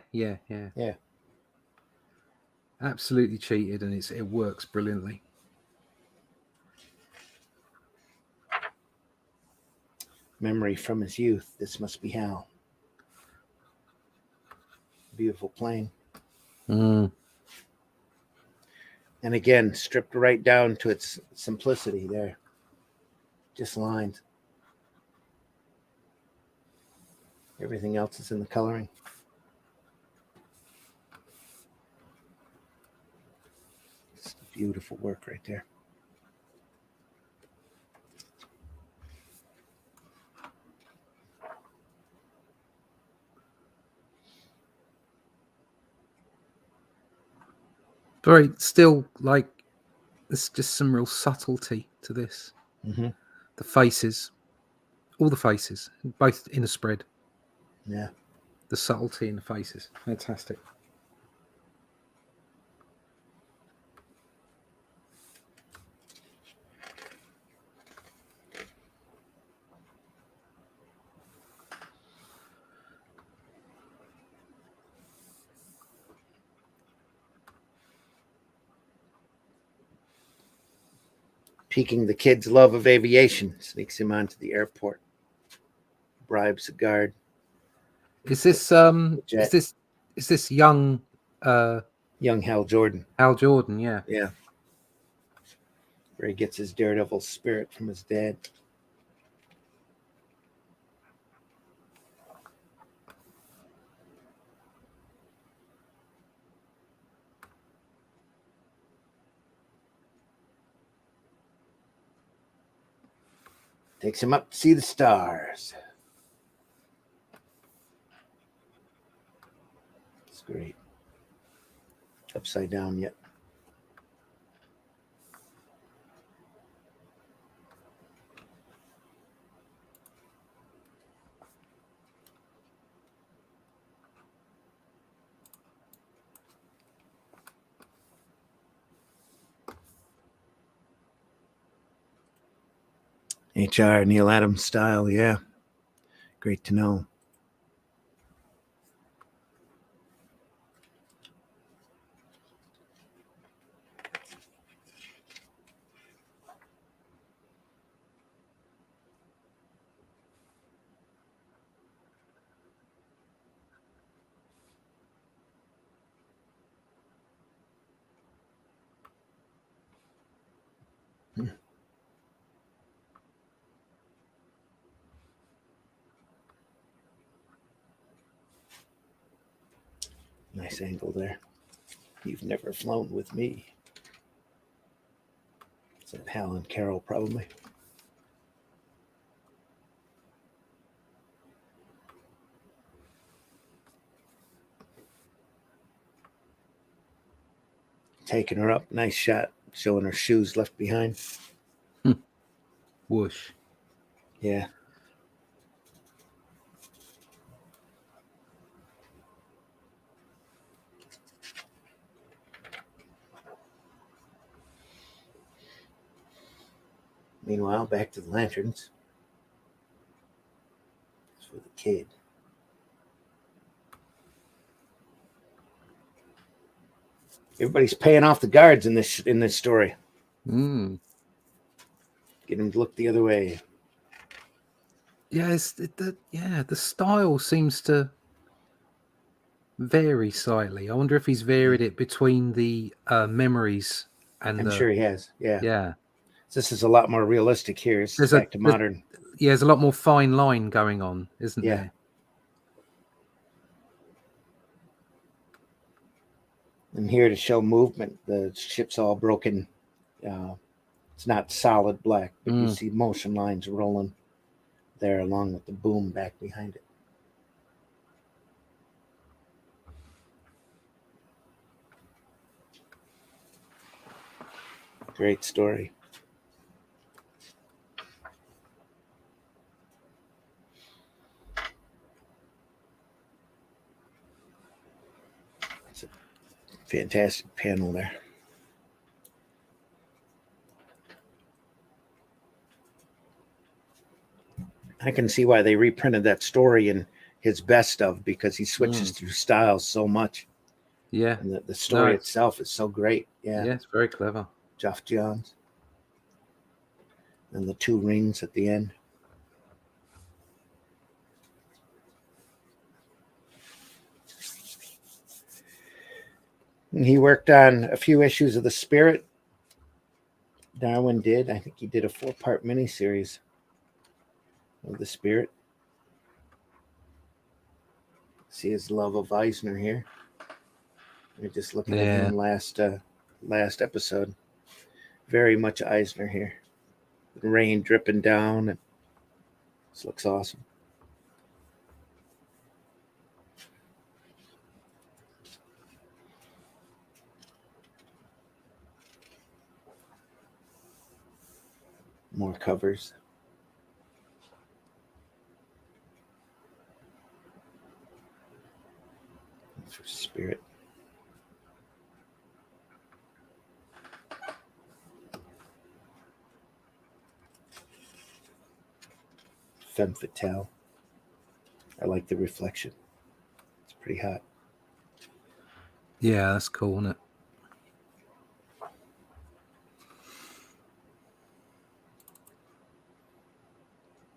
Absolutely cheated, and it works brilliantly. Memory from his youth. This must be Hal. Beautiful plane. And again, stripped right down to its simplicity there. Just lines. Everything else is in the coloring. Beautiful work right there. Very still, like, there's just some real subtlety to this. The faces, all the faces, both in a spread. Yeah. The subtlety in the faces. Fantastic. Piquing the kid's love of aviation, sneaks him onto the airport, bribes the guard. Is this young young Hal Jordan? Hal Jordan, yeah. Yeah. Where he gets his daredevil spirit from his dad. Takes him up to see the stars. It's great. Upside down yet. HR Neil Adams style, yeah. Great to know. Nice angle there. You've never flown with me. It's like Hal and Carol, probably. Taking her up. Nice shot. Showing her shoes left behind. Whoosh. Yeah. Meanwhile, back to the lanterns. It's for the kid. Everybody's paying off the guards in this story. Mm. Get them to look the other way. Yeah, the style seems to vary slightly. I wonder if he's varied it between the memories and I'm sure he has. Yeah. Yeah. This is a lot more realistic here. It's back to modern. Yeah, there's a lot more fine line going on, isn't there? And here to show movement, the ship's all broken. It's not solid black, but you see motion lines rolling there along with the boom back behind it. Great story. It's a fantastic panel there. I can see why they reprinted that story in his best of, because he switches through styles so much. Yeah. And the story itself is so great. Yeah. Yeah, it's very clever. Geoff Johns. And the 2 rings at the end. And he worked on a few issues of The Spirit. Darwyn did. I think he did a 4-part miniseries of The Spirit. See his love of Eisner here. We're just looking at him last episode. Very much Eisner here. Rain dripping down. And this looks awesome. More covers. For Spirit. Femme Fatale. I like the reflection. It's pretty hot. Yeah, that's cool, isn't it?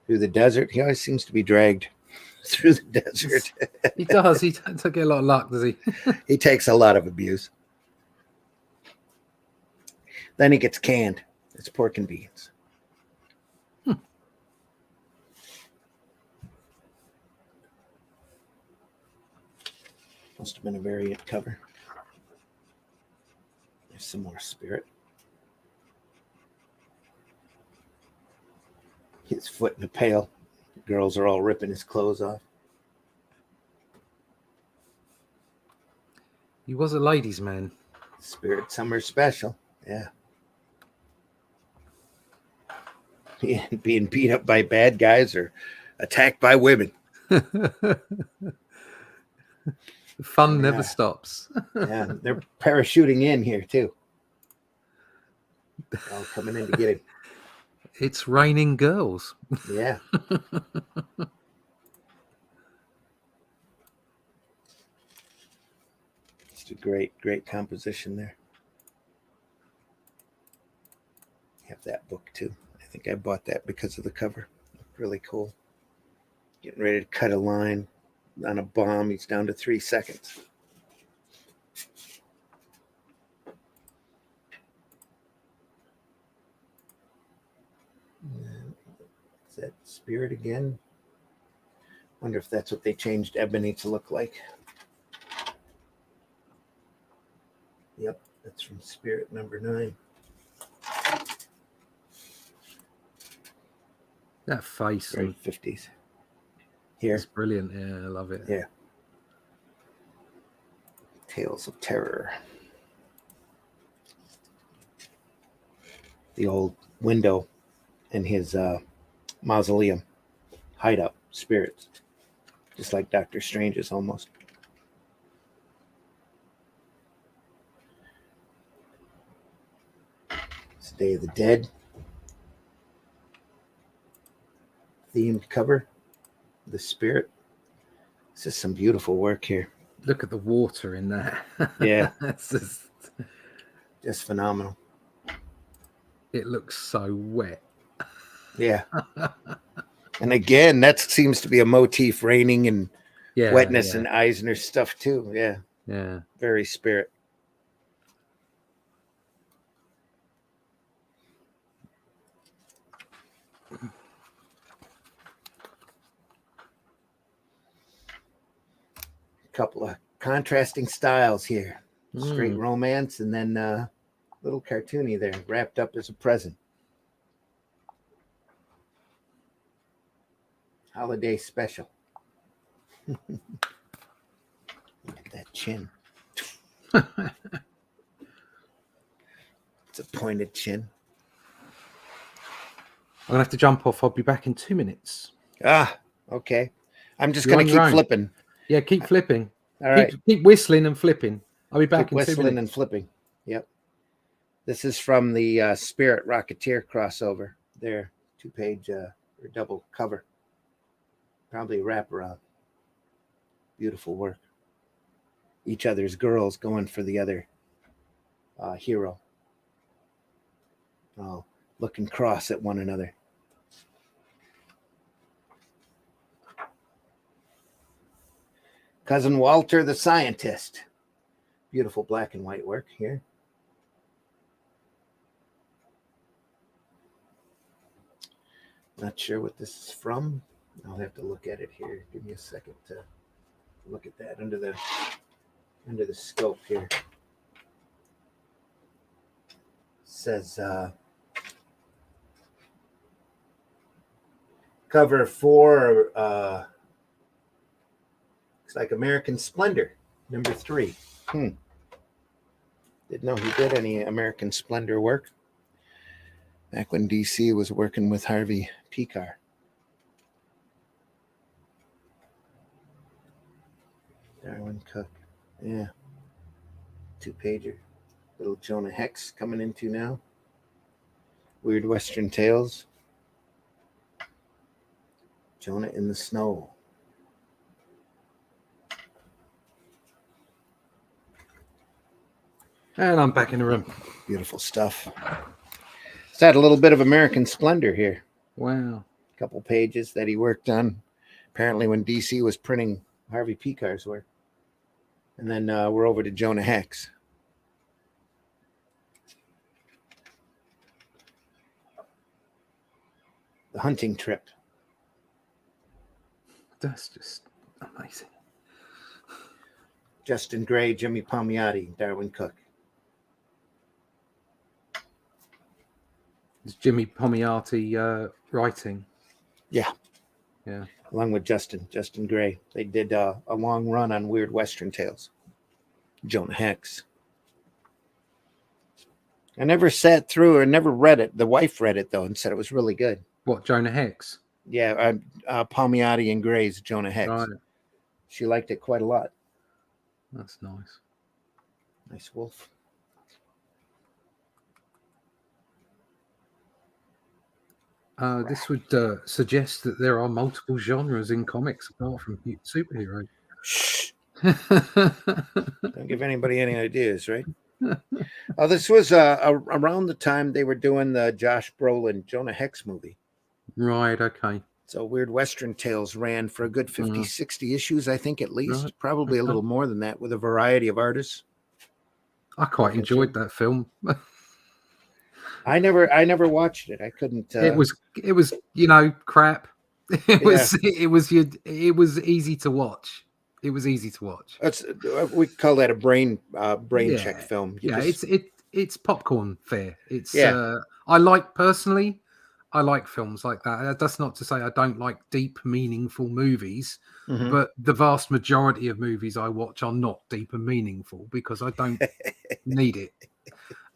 Through the desert. He always seems to be dragged through the desert. He does. He doesn't get a lot of luck, does he? He takes a lot of abuse. Then he gets canned. It's pork and beans. Must have been a variant cover. There's some more Spirit. His foot in a pail. The girls are all ripping his clothes off. He was a ladies' man. Spirit Summer Special. Yeah. Being beat up by bad guys or attacked by women. Fun never stops. Yeah, they're parachuting in here too. All coming in to get him. It's raining girls. Yeah. It's a great composition there. Have that book too. I think I bought that because of the cover. Really cool. Getting ready to cut a line on a bomb. He's down to 3 seconds. Is that Spirit again? Wonder if that's what they changed Ebony to look like. Yep, that's from Spirit number 9. That face. Very 50s. Here. It's brilliant. Yeah, I love it. Yeah. Tales of Terror. The old window in his mausoleum. Hideout. Spirits. Just like Doctor Strange's almost. It's Day of the Dead. themed cover. The Spirit. This is some beautiful work here. Look at the water in there. Yeah. It's Just phenomenal. it looks so wet. Yeah. And again, that seems to be a motif, raining and wetness and Eisner stuff too. Yeah. Yeah. Very Spirit. Couple of contrasting styles here. Straight romance and then little cartoony there, wrapped up as a present. Holiday special. Look at that chin. It's a pointed chin. I'm gonna have to jump off. I'll be back in 2 minutes. Ah, okay. I'm just gonna keep flipping. Yeah, keep flipping. All right. Keep whistling and flipping. I'll be back Keep in 2 minutes. whistling and flipping. Yep. This is from the Spirit Rocketeer crossover. There, 2-page or double cover. Probably a wraparound. Beautiful work. Each other's girls going for the other hero. Oh, looking cross at one another. Cousin Walter the Scientist. Beautiful black and white work here. Not sure what this is from. I'll have to look at it here. Give me a second to look at that under the scope here. It says cover for looks like American Splendor, number 3. Didn't know he did any American Splendor work back when DC was working with Harvey Picar. Darwyn Cooke. Yeah. 2-pager. Little Jonah Hex coming into now. Weird Western Tales. Jonah in the Snow. And I'm back in the room. Beautiful stuff. It's had a little bit of American Splendor here. Wow. A couple pages that he worked on. Apparently when DC was printing Harvey Picar's work. And then we're over to Jonah Hex. The Hunting Trip. That's just amazing. Justin Gray, Jimmy Palmiotti, Darwyn Cooke. Is Jimmy Palmiotti writing? Yeah. Yeah. Along with Justin Gray. They did a long run on Weird Western Tales. Jonah Hex. I never sat through or never read it. The wife read it, though, and said it was really good. What, Jonah Hex? Yeah, Palmiotti and Gray's Jonah Hex. Right. She liked it quite a lot. That's nice. Nice wolf. This would suggest that there are multiple genres in comics apart from superhero. Shh. Don't give anybody any ideas, right? Oh, this was around the time they were doing the Josh Brolin Jonah Hex movie. Right, okay. So Weird Western Tales ran for a good 50, 60 issues, I think, at least. Right. Probably a little more than that, with a variety of artists. I quite enjoyed that film. I never watched it. I couldn't. It was crap. It was easy to watch. It was easy to watch. We call that a brain check film. It's popcorn fare. It's I like films like that. That's not to say I don't like deep, meaningful movies, but the vast majority of movies I watch are not deep and meaningful because I don't need it.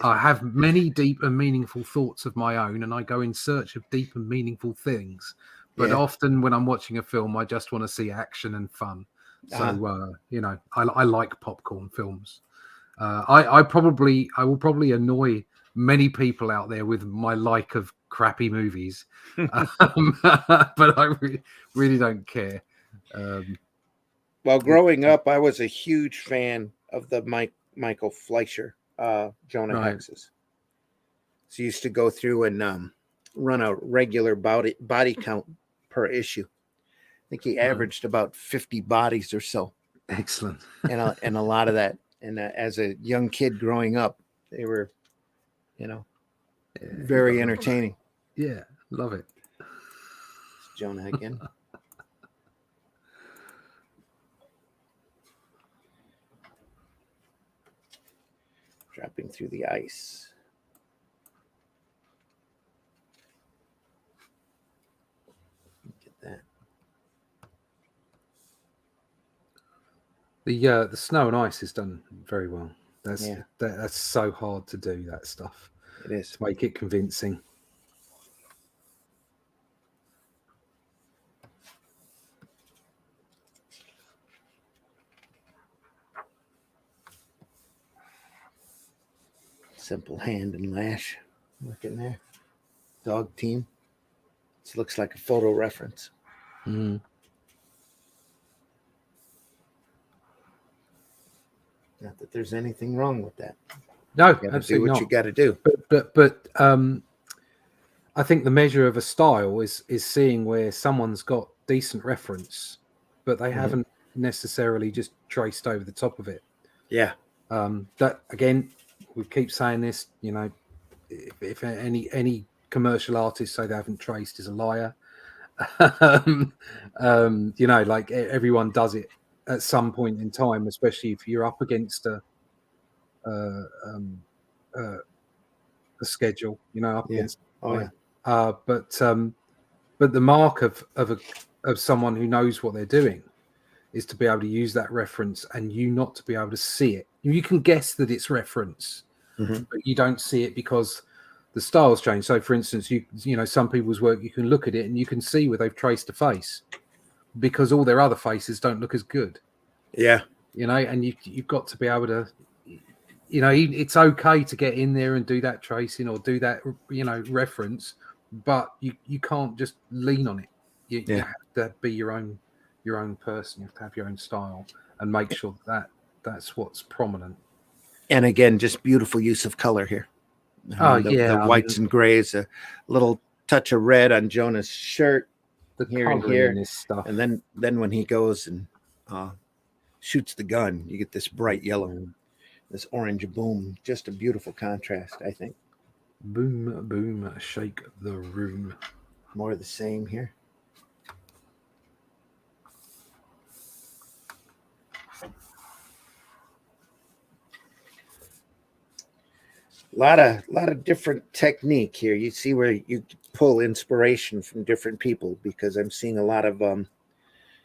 I have many deep and meaningful thoughts of my own, and I go in search of deep and meaningful things. But often when I'm watching a film, I just want to see action and fun. So, I like popcorn films. I will probably annoy many people out there with my like of crappy movies, but I really don't care. Well, growing up, I was a huge fan of the Michael Fleischer Jonah Right. Hexes. So you used to go through and run a regular body count per issue. I think he averaged about 50 bodies or so. Excellent. and a lot of that. And as a young kid growing up, they were, very entertaining. Yeah, love it. It's Jonah again. Dropping through the ice. Get that. The snow and ice is done very well. That's so hard to do, that stuff. It is. To make it convincing. Simple hand and lash. Look in there. Dog team. This looks like a photo reference. Mm. Not that there's anything wrong with that. No, You gotta do what you got to do. But I think the measure of a style is seeing where someone's got decent reference, but they haven't necessarily just traced over the top of it. Yeah. That again, we keep saying this. If any commercial artist say they haven't traced is a liar. Like everyone does it at some point in time, especially if you're up against a schedule, up against. But the mark of someone who knows what they're doing is to be able to use that reference and you not to be able to see it. You can guess that it's reference, but you don't see it because the styles change. So, for instance, some people's work, you can look at it and you can see where they've traced a face because all their other faces don't look as good. Yeah. And you've got to be able to, it's okay to get in there and do that tracing or do that, reference, but you can't just lean on it. You have to be your own person. You have to have your own style and make sure that's what's prominent. And again, just beautiful use of color here. The whites and grays, a little touch of red on Jonah's shirt, here and here, in this stuff. and then when he goes and shoots the gun, you get this bright yellow, this orange boom. Just a beautiful contrast, I think. Boom, boom, shake the room. More of the same here. A lot of different technique here. You see where you pull inspiration from different people, because I'm seeing a lot of,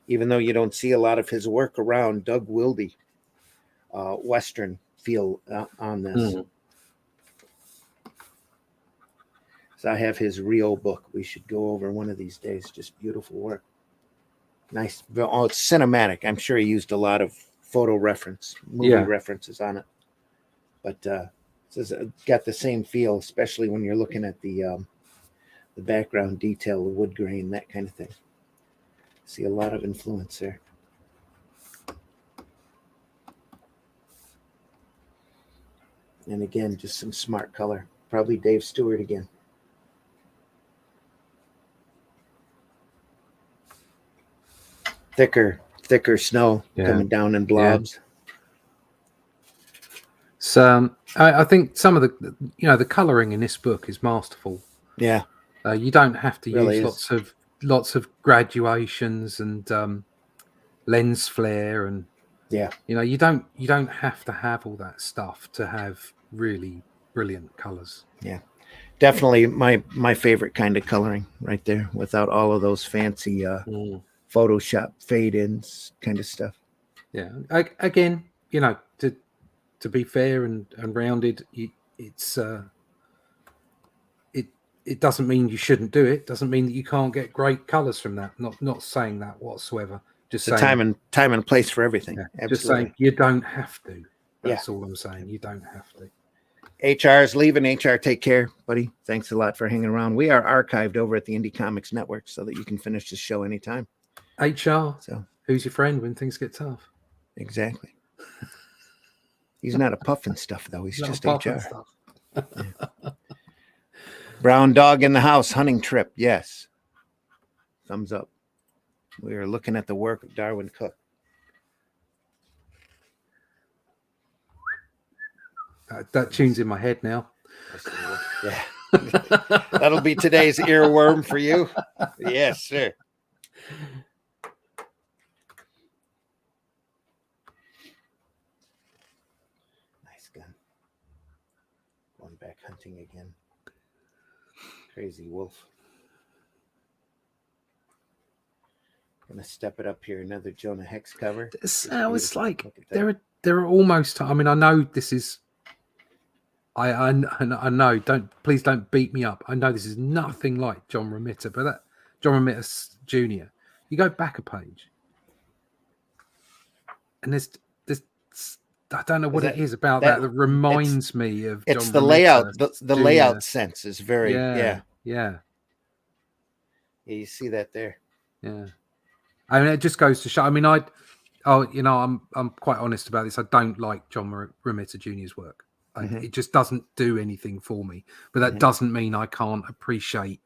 even though you don't see a lot of his work around, Doug Wilde, Western feel on this. So I have his Rio book. We should go over one of these days. Just beautiful work. Nice. Oh, it's cinematic. I'm sure he used a lot of photo reference, movie references on it. But it's got the same feel, especially when you're looking at the background detail, the wood grain, that kind of thing. See a lot of influence there. And again, just some smart color. Probably Dave Stewart again. Thicker snow coming down in blobs. So I think some of the coloring in this book is masterful. Yeah. You don't have to really use lots of graduations and lens flare and you don't have to have all that stuff to have really brilliant colors. Yeah. Definitely my favorite kind of coloring right there, without all of those fancy Photoshop fade-ins kind of stuff. Yeah. Again, to be fair and rounded, it's it doesn't mean you shouldn't do it. Doesn't mean that you can't get great colors from that. Not saying that whatsoever. Just the saying time and place for everything. Yeah, just saying you don't have to. That's all I'm saying. You don't have to. HR is leaving. HR, take care, buddy. Thanks a lot for hanging around. We are archived over at the Indie Comics Network so that you can finish this show anytime. HR. So who's your friend when things get tough? Exactly. He's not a puffin stuff, though. He's just HR. Stuff. Yeah. Brown dog in the house, hunting trip. Yes. Thumbs up. We are looking at the work of Darwyn Cooke. That tune's in my head now. Yeah. That'll be today's earworm for you. Yes, sir. Nice gun. Going back hunting again. Crazy wolf. Gonna step it up here. Another Jonah Hex cover. It's like there are almost. I mean, I know this is. I know. Please don't beat me up. I know this is nothing like John Romita, but that John Romita Jr. You go back a page, and there's I don't know what it is about that reminds me of. It's John the Romita layout. The Jr. layout sense is very yeah. You see that there. Yeah. I mean, it just goes to show. I mean, I'm quite honest about this. I don't like John Romita Jr.'s work. It just doesn't do anything for me. But that doesn't mean I can't appreciate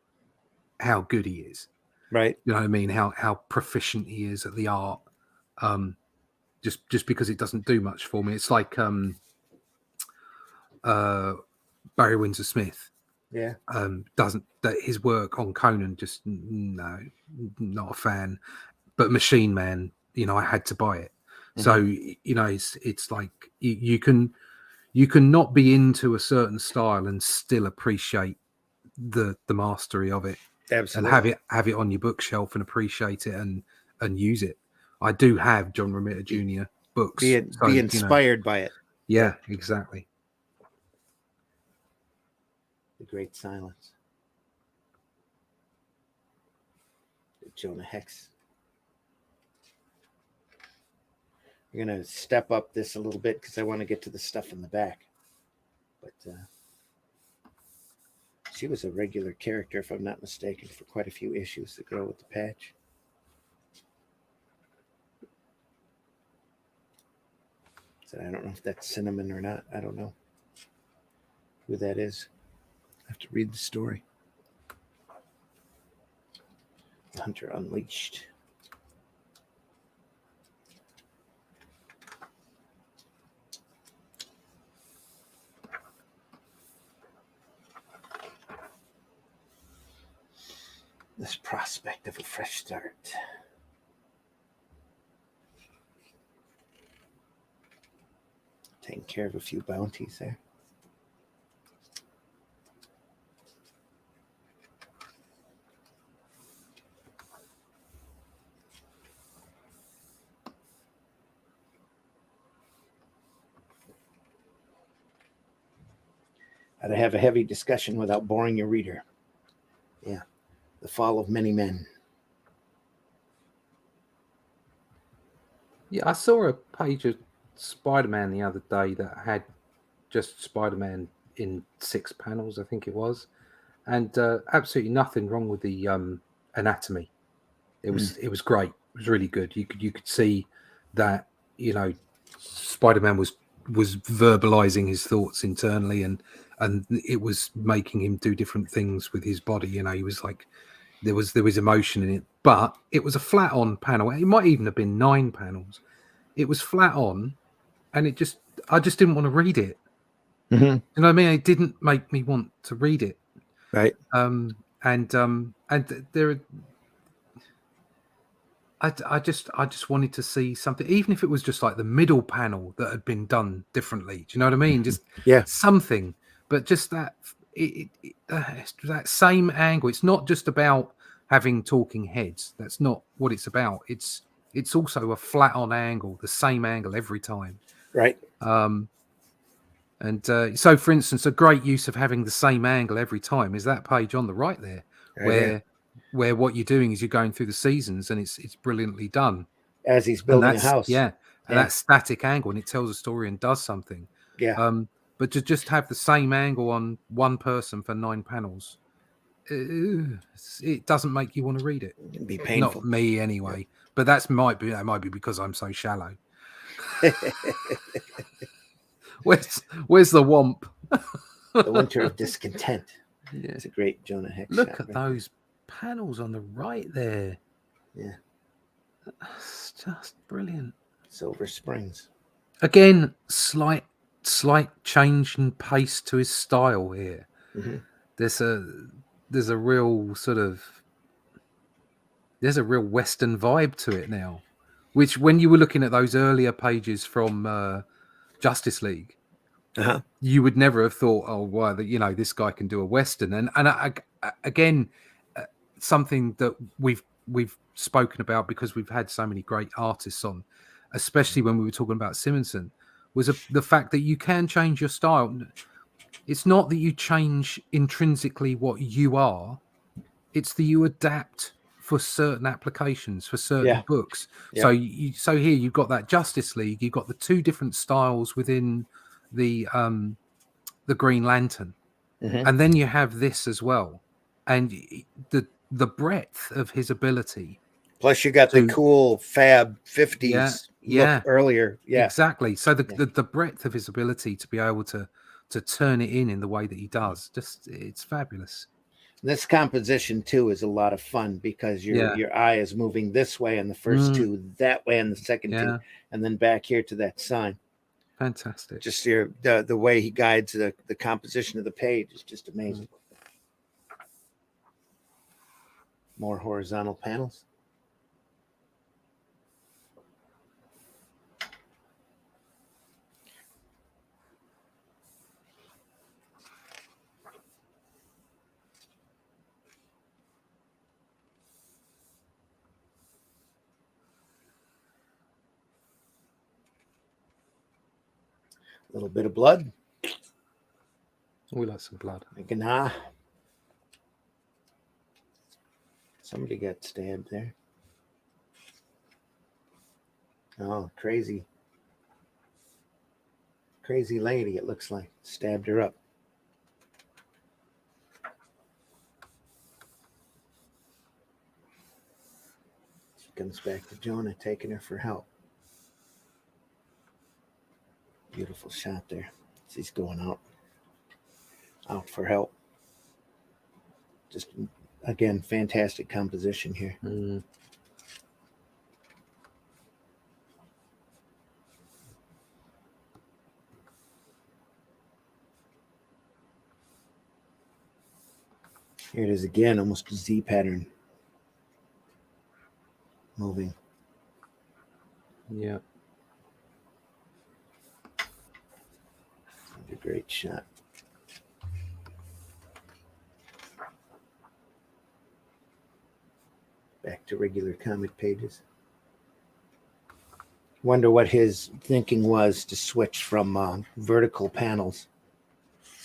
how good he is. Right. You know what I mean? How proficient he is at the art. Just because it doesn't do much for me. It's like Barry Windsor Smith. Yeah. Doesn't that his work on Conan just no, not a fan. But Machine Man, I had to buy it. So it's like you can not be into a certain style and still appreciate the mastery of it. Absolutely. And have it on your bookshelf and appreciate it and use it. I do have John Romita Jr. books. Be inspired by it. Yeah, exactly. The Great Silence. The Jonah Hex. I'm going to step up this a little bit because I want to get to the stuff in the back. But she was a regular character, if I'm not mistaken, for quite a few issues. The girl with the patch. So I don't know if that's Cinnamon or not. I don't know who that is. I have to read the story. Hunter Unleashed. This prospect of a fresh start. Taking care of a few bounties there. How to have a heavy discussion without boring your reader. Yeah. The Fall of Many Men. Yeah, I saw a page of Spider-Man the other day that had just Spider-Man in 6 panels, I think it was, and absolutely nothing wrong with the anatomy. It was great. It was really good. You could see that Spider-Man was verbalizing his thoughts internally, and it was making him do different things with his body. He was like. There was emotion in it, but it was a flat on panel. It might even have been 9 panels. It was flat on, and I just didn't want to read it. You know what I mean? It didn't make me want to read it. Right. And there, I just wanted to see something, even if it was just like the middle panel that had been done differently. Do you know what I mean? Just something, but just that. That same angle. It's not just about having talking heads. That's not what it's about. It's also a flat on angle, the same angle every time. Right. So for instance, a great use of having the same angle every time is that page on the right there, where what you're doing is you're going through the seasons, and it's brilliantly done. As he's building a house. And that static angle, and it tells a story and does something. Yeah. but to just have the same angle on one person for 9 panels, it doesn't make you want to read it. It'd be painful. Not me anyway, but that might be because I'm so shallow. Where's the womp? The Winter of Discontent. Yeah. It's a great Jonah Hex. Look at those panels on the right there. Yeah. It's just brilliant. Silver Springs. Again, slight change in pace to his style here. Mm-hmm. There's a real sort of Western vibe to it now, which when you were looking at those earlier pages from Justice League, you would never have thought, oh, well, this guy can do a Western. And again, something that we've spoken about because we've had so many great artists on, especially when we were talking about Simonson, was the fact that you can change your style. It's not that you change intrinsically what you are, it's that you adapt for certain applications, for certain books. Yeah. So here you've got that Justice League, you've got the 2 different styles within the Green Lantern, and then you have this as well, and the breadth of his ability. Plus, you got the cool Fab 50s look earlier. Yeah, exactly. So the breadth of his ability to be able to turn it in the way that he does, it's fabulous. This composition too is a lot of fun because your eye is moving this way on the first 2, that way on the second 2, and then back here to that sign. Fantastic. Just the way he guides the composition of the page is just amazing. More horizontal panels. A little bit of blood. We like some blood. Like somebody got stabbed there. Oh, crazy lady, it looks like. Stabbed her up. She comes back to Jonah, taking her for help. Beautiful shot there. He's going out for help. Just, again, fantastic composition here. Here it is again, almost a Z pattern. Moving. Yeah. A great shot. Back to regular comic pages. Wonder what his thinking was to switch from vertical panels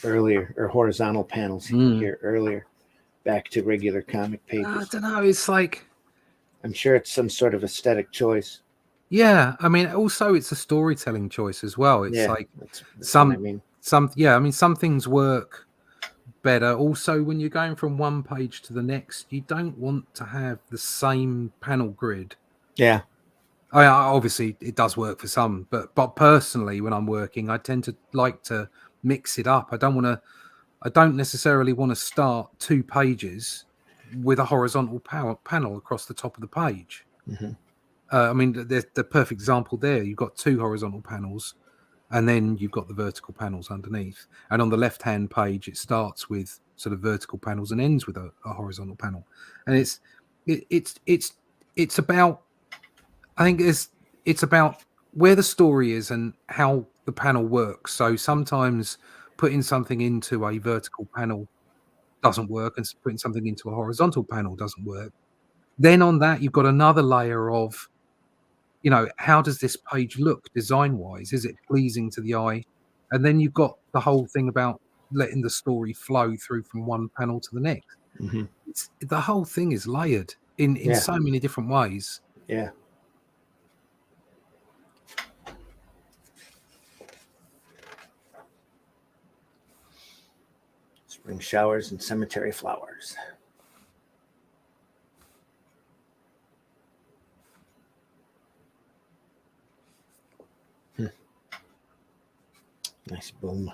earlier, or horizontal panels here earlier, back to regular comic pages. I don't know. It's like, I'm sure it's some sort of aesthetic choice. Yeah, I mean, also it's a storytelling choice as well. It's like that's some things work better. Also, when you're going from one page to the next, you don't want to have the same panel grid. Yeah. Obviously it does work for some, but personally, when I'm working, I tend to like to mix it up. I don't necessarily want to start 2 pages with a horizontal panel across the top of the page. I mean, the perfect example there. You've got 2 horizontal panels, and then you've got the vertical panels underneath. And on the left-hand page, it starts with sort of vertical panels and ends with a horizontal panel. And it's about, I think it's about where the story is and how the panel works. So sometimes putting something into a vertical panel doesn't work, and putting something into a horizontal panel doesn't work. Then on that, you've got another layer of, how does this page look design-wise? Is it pleasing to the eye? And then you've got the whole thing about letting the story flow through from one panel to the next. The whole thing is layered in so many different ways. Yeah. Spring showers and cemetery flowers. Nice boom.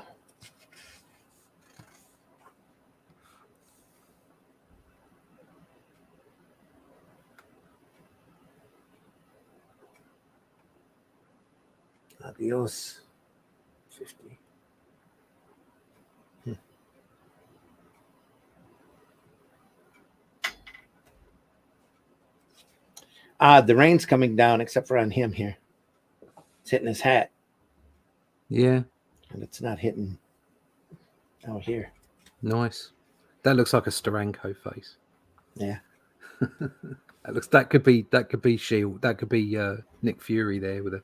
Adios. 50. The rain's coming down except for on him here. It's hitting his hat. Yeah. And it's not hitting out here. Nice. That looks like a Steranko face. Yeah. That could be Shield. That could be Nick Fury there with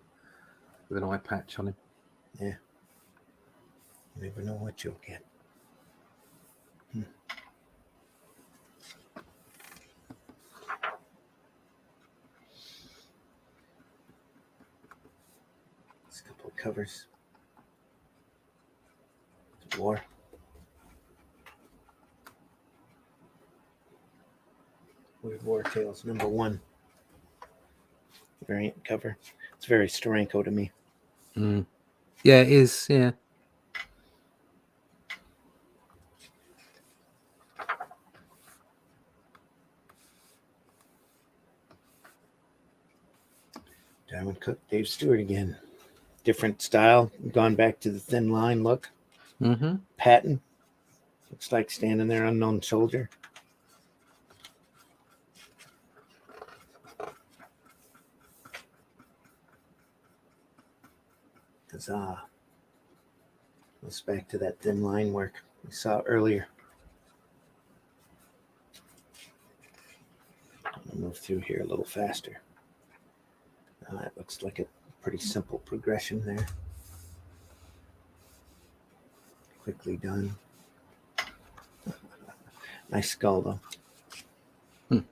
an eye patch on him. Yeah. You never know what you'll get. There's a couple of covers. War. Weird War Tales #1 variant cover. It's very Steranko to me. Yeah, it is. Yeah. Darwyn Cooke, Dave Stewart again. Different style. Gone back to the thin line look. Patton. Looks like standing there, unknown soldier. Huzzah. Let's back to that thin line work we saw earlier. I'll move through here a little faster. That looks like a pretty simple progression there. Quickly done. Nice skull though.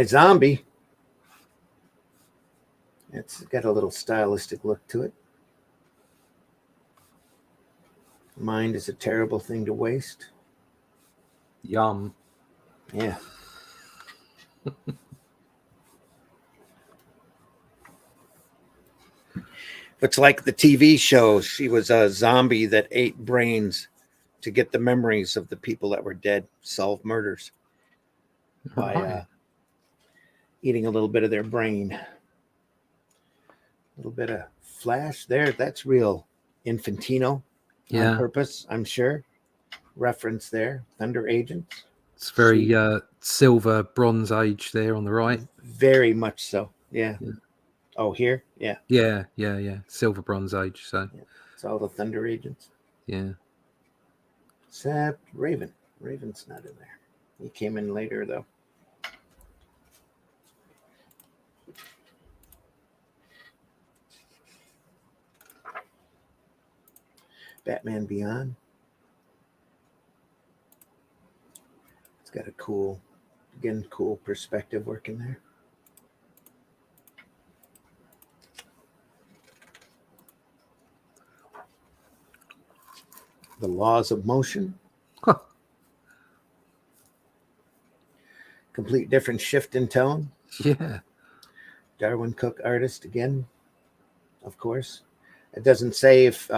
Zombie. It's got a little stylistic look to it. Mind is a terrible thing to waste. Yum. Yeah. Looks like the TV show. She was a zombie that ate brains to get the memories of the people that were dead, solve murders by eating a little bit of their brain. A little bit of Flash there. That's real Infantino on purpose, I'm sure. Reference there. Thunder Agents. It's very silver Bronze Age there on the right. Very much so. Yeah. Oh, here? Yeah. Yeah. Silver Bronze Age. So it's all the Thunder Agents. Yeah. Except Raven. Raven's not in there. He came in later though. Batman Beyond. It's got a cool perspective working there. The Laws of Motion. Huh. Complete different shift in tone. Yeah. Darwyn Cooke artist again, of course. It doesn't say if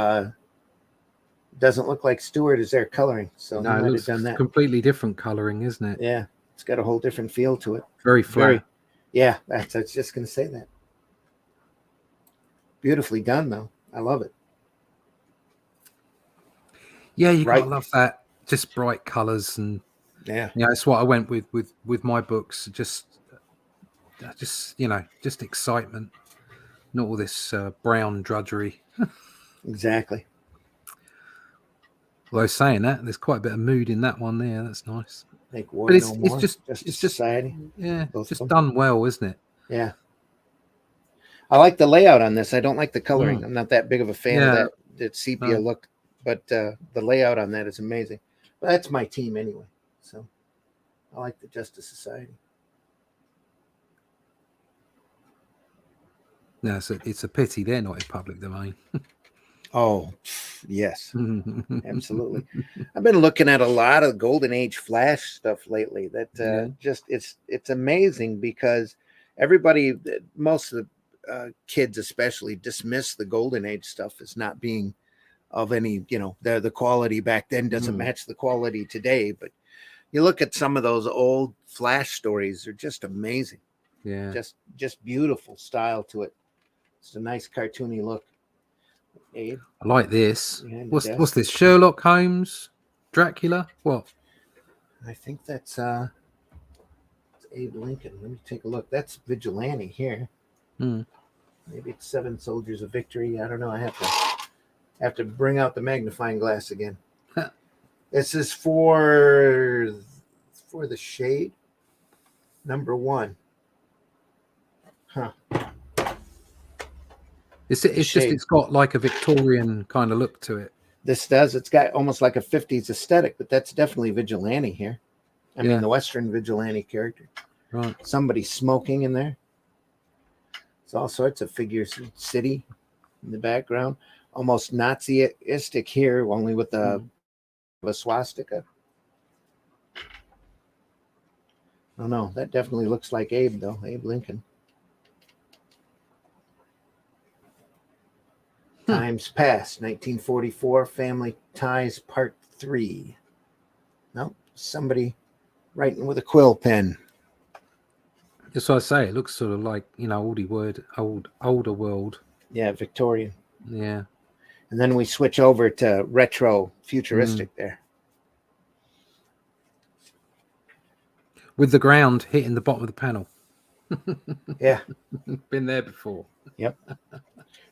doesn't look like Stewart is there coloring, so no, he it might looks have done that. Completely different coloring, isn't it? Yeah, it's got a whole different feel to it. Very flat. I was just going to say that. Beautifully done, though. I love it. Yeah, you gotta love that. Just bright colors and that's what I went with my books. Just excitement, not all this brown drudgery. Exactly. Although saying that, there's quite a bit of mood in that one there. That's nice. Make war but no more. It's just society. Yeah, just done well, isn't it? Yeah. I like the layout on this. I don't like the coloring. I'm not that big of a fan of that sepia look, but the layout on that is amazing. But that's my team anyway. So I like the Justice Society. No, it's a pity they're not in public domain. Oh, yes, absolutely. I've been looking at a lot of Golden Age Flash stuff lately. That Yeah. just it's amazing because everybody, most of the kids especially, dismiss the Golden Age stuff as not being of any, the quality back then doesn't match the quality today. But you look at some of those old Flash stories; they're just amazing. Yeah. Just beautiful style to it. It's a nice cartoony look. Abe, I like this. behind the What's desk. this? Sherlock Holmes, Dracula? What? I think that's Abe Lincoln. Let me take a look. That's Vigilante here. Hmm. Maybe it's Seven Soldiers of Victory. I don't know. I have to bring out the magnifying glass again. This is for the shade number 1. Huh. It's just shade. it's got like a Victorian kind of look to it. This does. It's got almost like a 50s aesthetic, but that's definitely Vigilante here. I mean, the Western Vigilante character. Right. Somebody smoking in there. There's all sorts of figures. City in the background. Almost Nazi-istic here, only with a swastika. Oh, no. That definitely looks like Abe, though. Abe Lincoln. Times Past, 1944, Family Ties, Part 3. Nope, somebody writing with a quill pen. That's what I say. It looks sort of like, older world. Yeah, Victorian. Yeah. And then we switch over to retro futuristic there. With the ground hitting the bottom of the panel. Yeah. Been there before. Yep.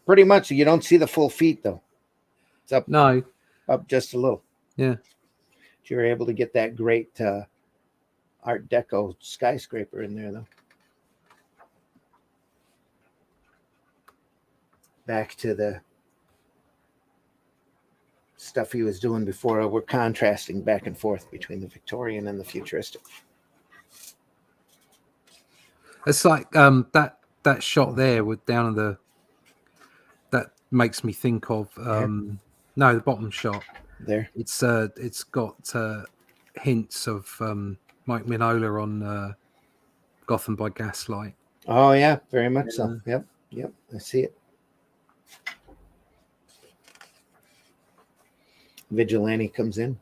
Pretty much. You don't see the full feet, though. It's up. No. Up just a little. Yeah. But you're able to get that great Art Deco skyscraper in there, though. Back to the stuff he was doing before. We're contrasting back and forth between the Victorian and the futuristic. It's like that shot there with down in the, that makes me think of the bottom shot there. It's got hints of Mike Mignola on Gotham by Gaslight. Oh yeah, very much so. Yep, I see it. Vigilante comes in.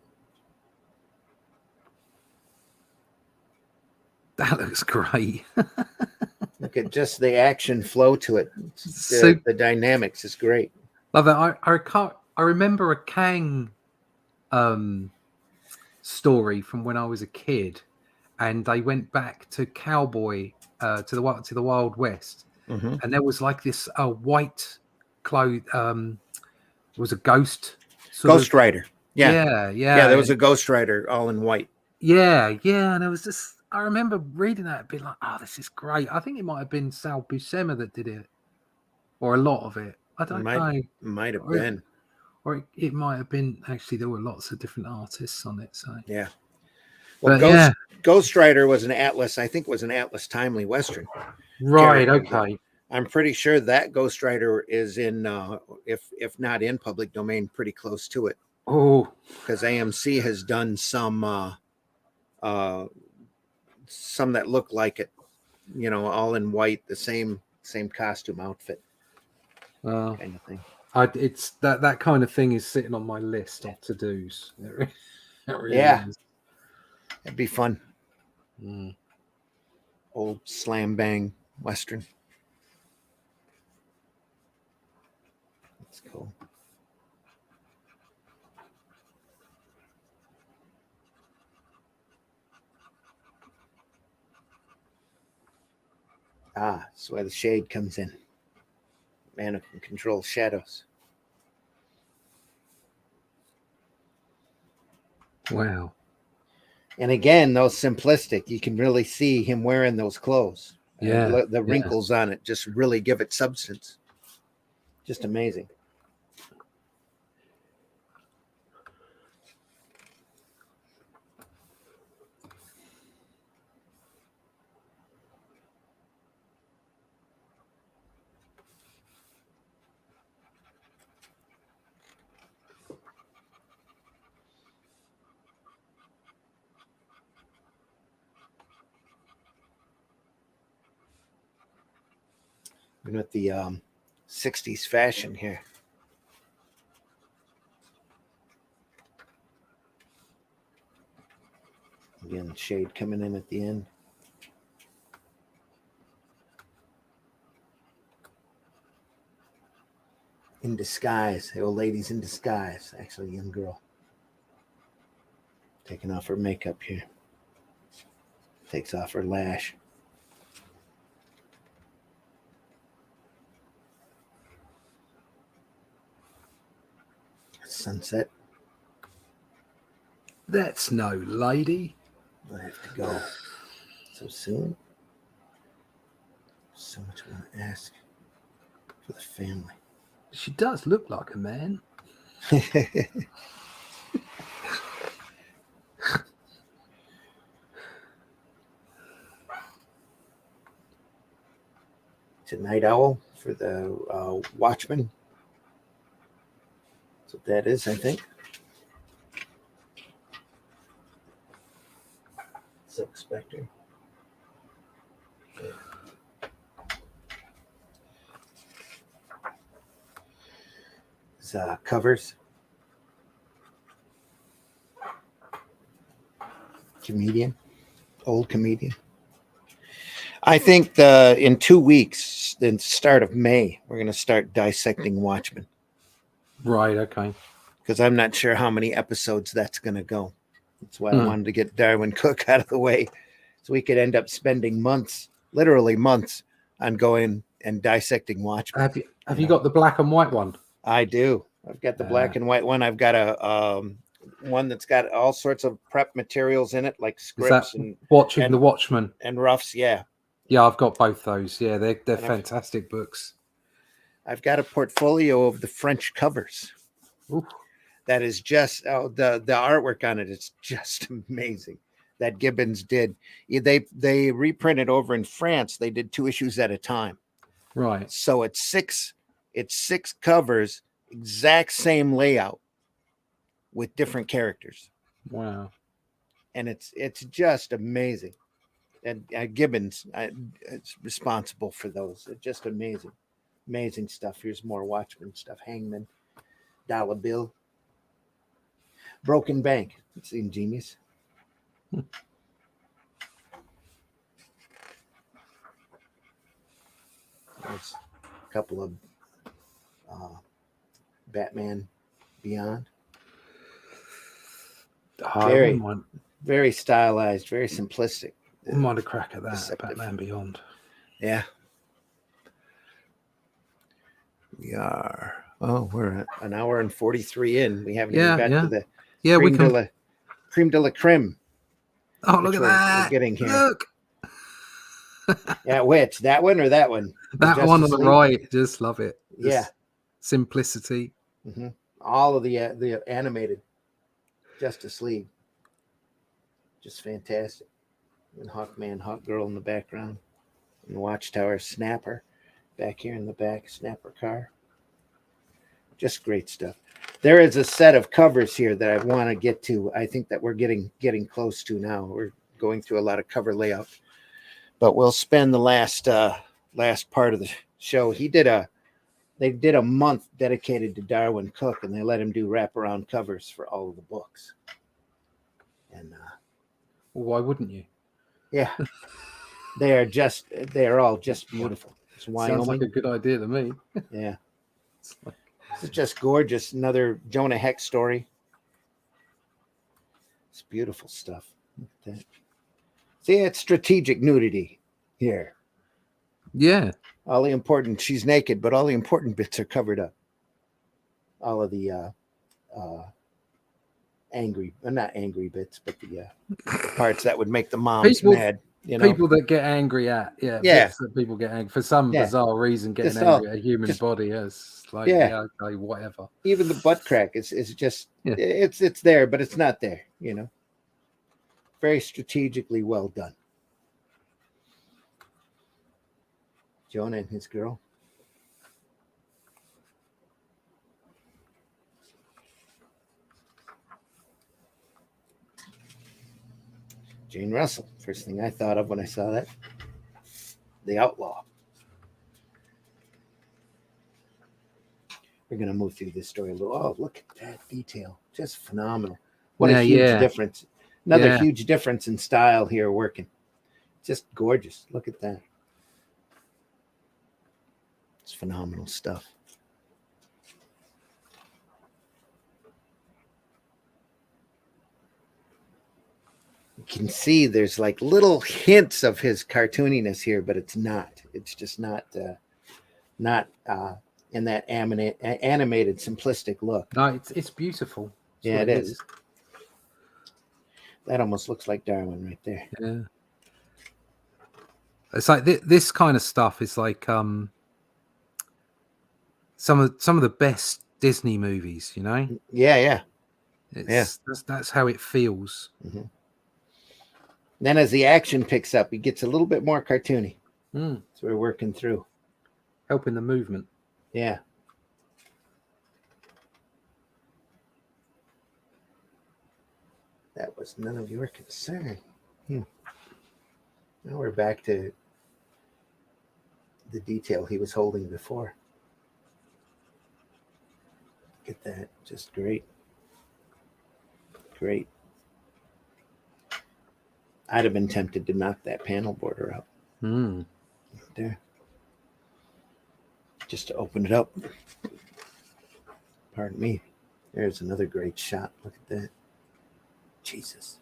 That looks great. Look at just the action flow to it. The dynamics is great. Love it. I remember a Kang story from when I was a kid, and they went back to cowboy to the Wild West, and there was like this white clothes. Was a ghost. Ghost Rider. Yeah. There was a Ghost Rider all in white. Yeah, and it was just. I remember reading that and being like, "Oh, this is great." I think it might have been Sal Buscema that did it, or a lot of it. I don't know. Might have been, or it might have been. Actually, there were lots of different artists on it. So yeah. Well, Ghost Rider was an Atlas. I think was an Atlas Timely Western. Right. Okay. I'm pretty sure that Ghost Rider is in, if not in public domain, pretty close to it. Oh, because AMC has done some that look like it, all in white, the same costume outfit, kind of thing. It's that kind of thing is sitting on my list of to dos. Really is. It'd be fun. Old slam bang Western. That's cool. That's why the shade comes in. Man who can control shadows. Wow. And again, those simplistic, you can really see him wearing those clothes. Yeah. The wrinkles on it just really give it substance. Just amazing. We're at the 60s fashion here. Again, shade coming in at the end. In disguise. The old lady's in disguise. Actually, a young girl. Taking off her makeup here. Takes off her lash. Sunset. That's no lady. I have to go so soon. So much I want to ask for the family. She does look like a man. It's a night owl for the Watchman. That's what that is, I think. Silk Spectre. It's covers. Comedian. Old comedian. I think in 2 weeks, the start of May, we're going to start dissecting Watchmen. Right, okay. Because I'm not sure how many episodes that's going to go. That's why I wanted to get Darwyn Cooke out of the way. So we could end up spending months, literally months, on going and dissecting Watchmen. Have you got the black and white one? I do. I've got the black and white one. I've got a one that's got all sorts of prep materials in it, like scripts and the Watchmen and roughs. Yeah. Yeah, I've got both those. Yeah, they're fantastic books. I've got a portfolio of the French covers. Ooh. That is just the artwork on it is just amazing. That Gibbons did. They reprinted over in France. They did 2 issues at a time. Right. So it's six covers, exact same layout with different characters. Wow. And it's just amazing. And Gibbons is responsible for those. It's just amazing stuff. Here's more Watchmen stuff. Hangman, Dollar Bill, Broken Bank. It's ingenious. There's a couple of Batman Beyond. Very stylized, very simplistic. I might have crack at that. Deceptive. Batman Beyond. Yeah. We are. Oh, we're at an hour and 43 in. We haven't even got to the creme de la creme. Oh, look at that! We're getting here. Look. Yeah, which that one or that one? That one on the right. Just love it. Yeah. Simplicity. Mm-hmm. All of the animated Justice League. Just fantastic. And Hawkman, Hawkgirl in the background. And Watchtower, Snapper back here in the back, Snapper car. Just great stuff. There is a set of covers here that I want to get to. I think that we're getting close to now. We're going through a lot of cover layout. But we'll spend the last part of the show. They did a month dedicated to Darwyn Cooke, and they let him do wraparound covers for all of the books. And well, why wouldn't you? Yeah, they are all just beautiful. It's Wyoming. Sounds like a good idea to me. Yeah, it's just gorgeous. Another Jonah Hex story. It's beautiful stuff. Look at that. See, it's strategic nudity here. Yeah. All the important, she's naked, but all the important bits are covered up. All of the not angry bits, but the parts that would make the moms mad. You know? People that get angry at, bits that people get angry for some bizarre reason, getting angry at a human body is like, okay, whatever. Even the butt crack is just, it's there, but it's not there, you know. Very strategically well done. Jonah and his girl. Jane Russell. First thing I thought of when I saw that. The Outlaw. We're going to move through this story a little. Oh, look at that detail. Just phenomenal. What Yeah, a huge yeah. difference. Another Yeah. huge difference in style here working. Just gorgeous. Look at that. It's phenomenal stuff. You can see there's like little hints of his cartooniness here, but it's not. It's just not in that animated simplistic look. No, it's beautiful. That's Yeah, what it is. That almost looks like Darwin right there. Yeah. It's like this kind of stuff is like some of the best Disney movies, you know? Yeah. That's how it feels. Mm-hmm. Then as the action picks up, it gets a little bit more cartoony. So we're working through. Helping the movement. Yeah. That was none of your concern. Now we're back to the detail he was holding before. Look at that. Just great. Great. I'd have been tempted to knock that panel border out. Right there. Just to open it up. Pardon me. There's another great shot. Look at that. Jesus.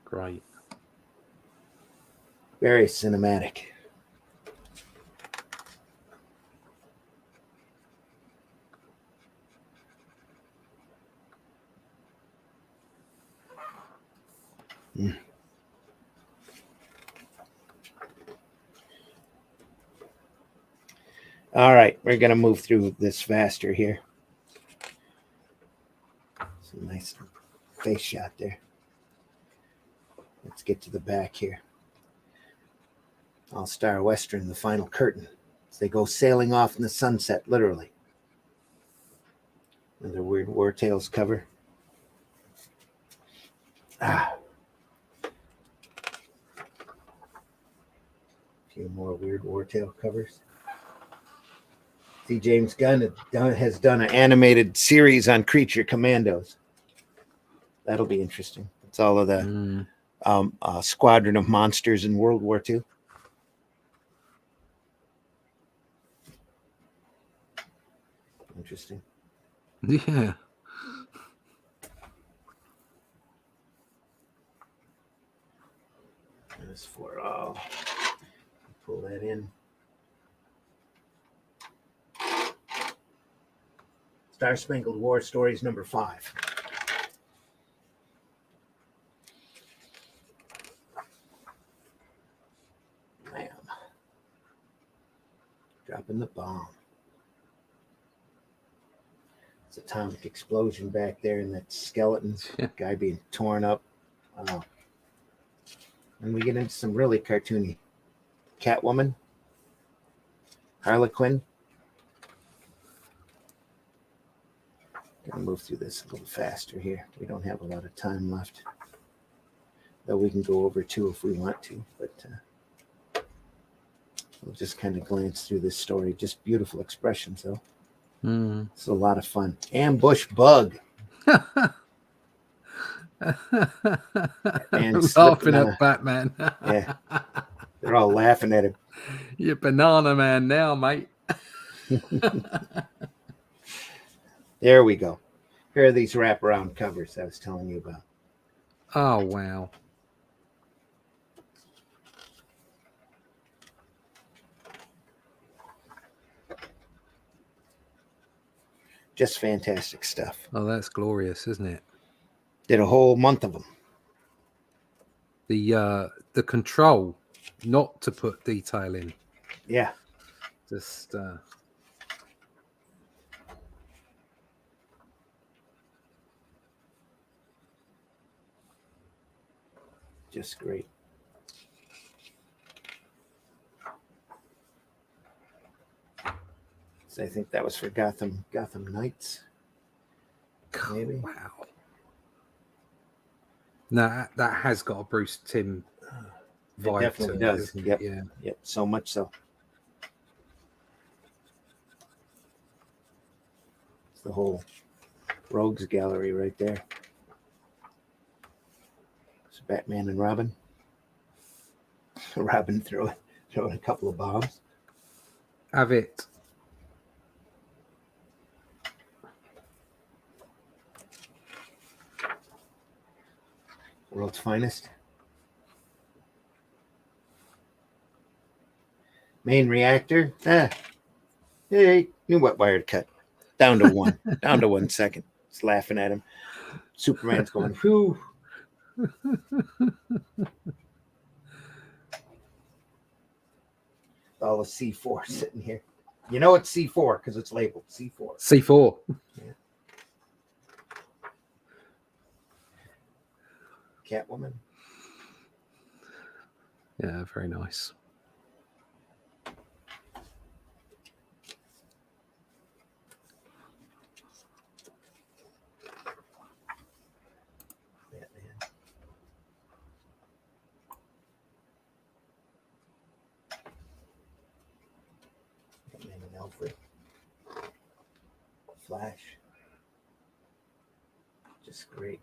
Great. Very cinematic. All right, we're going to move through this faster here. Some nice face shot there. Let's get to the back here. All-Star Western, the final curtain. As they go sailing off in the sunset, literally. Another weird War Tales cover. A few more weird War Tale covers. See, James Gunn has done an animated series on Creature Commandos. That'll be interesting. It's all of the squadron of monsters in World War II. Interesting. Yeah. As for all, pull that in. Star Spangled War Stories number 5. Bam. Dropping the bomb. It's an atomic explosion back there, and that skeleton guy being torn up. And we get into some really cartoony Catwoman, Harlequin. Gonna move through this a little faster here. We don't have a lot of time left, though we can go over 2 if we want to, but we'll just kind of glance through this story. Just beautiful expressions, though. It's a lot of fun. Ambush bug. And laughing at Batman. Yeah, they're all laughing at him. You're banana man now, mate. There we go. Here are these wraparound covers I was telling you about. Oh, wow. Just fantastic stuff. Oh, that's glorious, isn't it? Did a whole month of them. The control not to put detail in. Yeah. Just great. So I think that was for Gotham Knights. Maybe. Wow. No, that has got a Bruce Timm vibe. It definitely does. Doesn't it? Yep. Yeah. Yep. So much so. It's the whole rogues gallery right there. It's Batman and Robin. Robin throwing a couple of bombs. Have it. World's finest. Main reactor. Hey, new wet wired cut. Down to one. Down to 1 second. It's laughing at him. Superman's going, whew. All the C4 sitting here. You know it's C4 because it's labeled C4. C4. Yeah. Catwoman. Yeah, very nice. Batman. Batman and Alfred. Flash. Just great.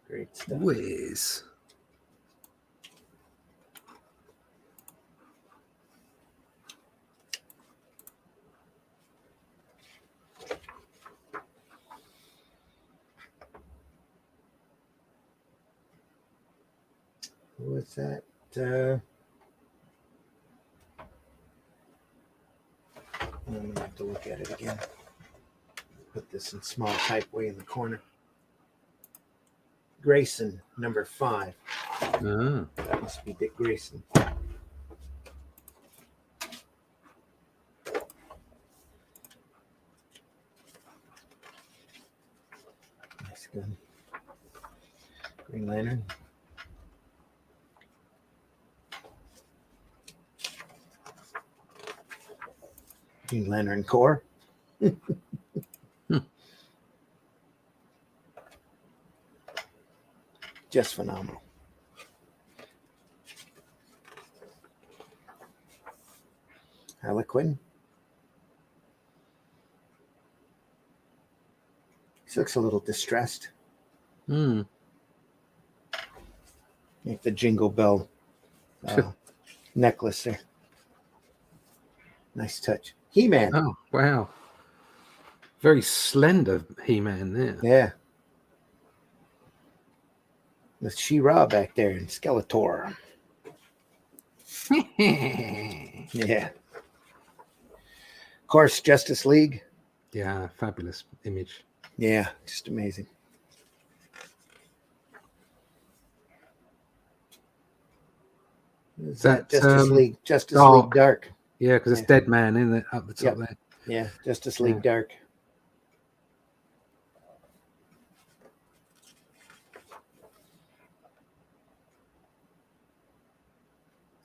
Great stuff. Whiz. What's that? I'm going to have to look at it again. Put this in small type way in the corner. Grayson, number 5. Ah. That must be Dick Grayson. Nice gun. Green Lantern. Green Lantern Corps. Just phenomenal. Harlequin. He looks a little distressed. Hmm. Like the Jingle Bell necklace there. Nice touch. He-Man. Oh, wow. Very slender He-Man there. Yeah. With She-Ra back there and Skeletor. Yeah. Of course, Justice League. Yeah, fabulous image. Yeah, just amazing. Is that Justice League? Justice Dark. League Dark. Yeah, because it's Dead Man in it up the top there. Yeah, Justice League Dark.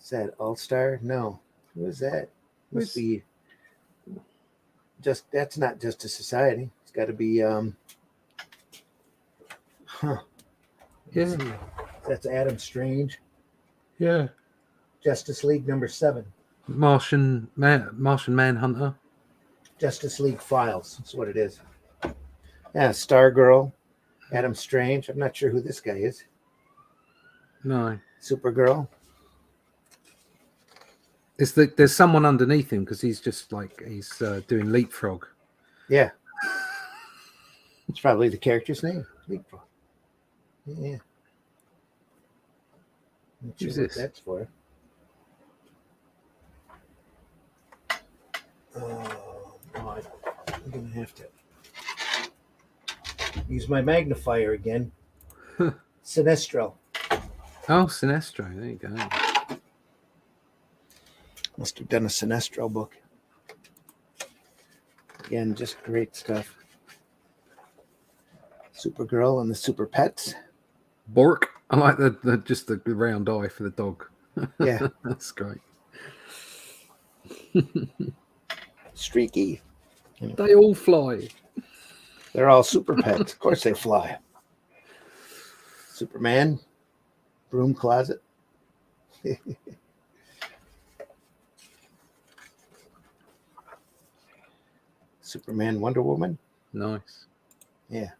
Is that All-Star? No. Who is that? Must be just that's not Justice Society. It's got to be Yeah. That's Adam Strange. Yeah. Justice League number 7. Martian Manhunter. Justice League Files. That's what it is. Yeah, Stargirl, Adam Strange. I'm not sure who this guy is. No. Supergirl. There's someone underneath him because he's just like he's doing leapfrog. Yeah. It's probably the character's name. Leapfrog. Yeah. Not sure Who's what this? that's for. I'm going to have to use my magnifier again. Sinestro. Oh, Sinestro. There you go. Must have done a Sinestro book. Again, just great stuff. Supergirl and the Super Pets. Bork. I like the round eye for the dog. Yeah. That's great. Streaky. They all fly. They're all super pets. Of course they fly. Superman. Broom closet. Superman, Wonder Woman. Nice. Yeah.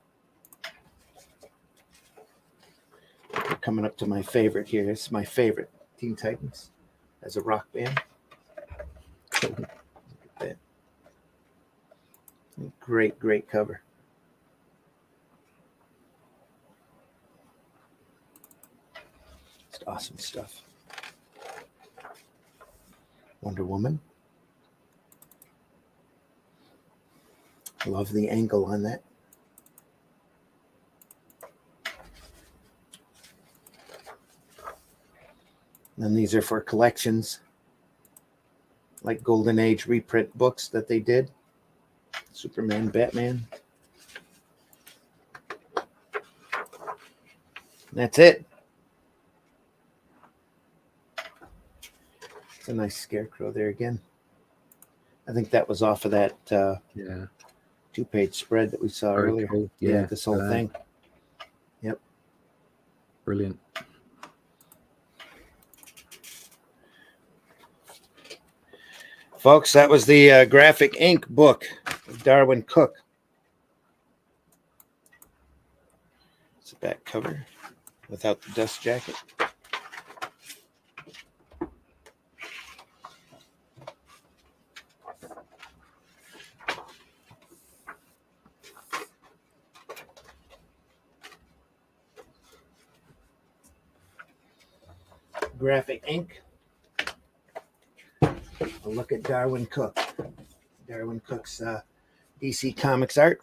We're coming up to my favorite here. It's my favorite, Teen Titans, as a rock band. Cool. Look at that. Great, great cover. It's awesome stuff. Wonder Woman. Love the angle on that. And these are for collections, like Golden Age reprint books that they did. Superman, Batman. That's it. It's a nice scarecrow there again. I think that was off of that Yeah. 2-page spread that we saw Very earlier. cool. Yeah, Yeah, this whole thing. Yep. Brilliant. Folks, that was the graphic ink book of Darwyn Cooke. It's the back cover without the dust jacket. Graphic ink. A look at Darwyn Cooke. Darwyn Cooke's DC Comics art.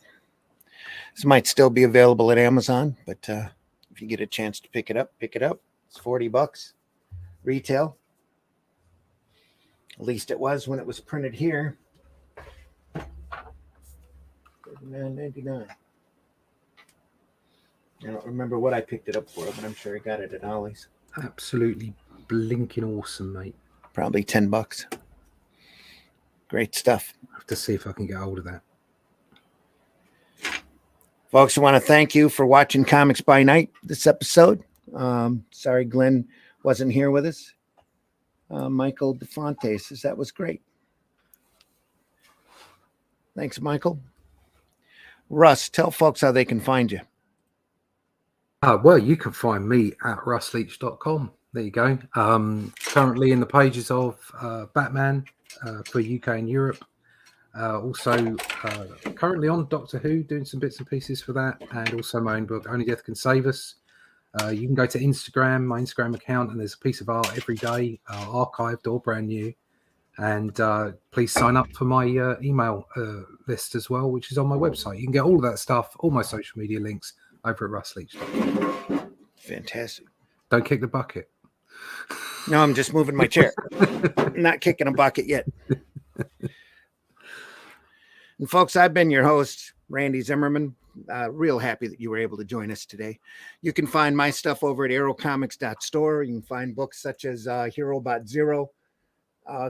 This might still be available at Amazon, but if you get a chance to pick it up, pick it up. It's $40 retail. At least it was when it was printed here. $39.99. I don't remember what I picked it up for, but I'm sure I got it at Ollie's. Absolutely blinking awesome, mate. Probably $10. Great stuff. I have to see if I can get hold of that. Folks, I want to thank you for watching Comics by Night this episode. Sorry Glenn wasn't here with us. Michael DeFonte says that was great. Thanks, Michael. Russ, tell folks how they can find you. Well, you can find me at russleach.com. There you go. Currently in the pages of Batman for UK and Europe. Also, currently on Doctor Who, doing some bits and pieces for that, and also my own book, Only Death Can Save Us. You can go to Instagram, my Instagram account, and there's a piece of art every day, archived or brand new. And please sign up for my email list as well, which is on my website. You can get all of that stuff, all my social media links over at Russleach. Fantastic. Don't kick the bucket. No, I'm just moving my chair. I'm not kicking a bucket yet. And folks, I've been your host, Randy Zimmerman. Real happy that you were able to join us today. You can find my stuff over at aerocomics.store. You can find books such as HeroBot Zero,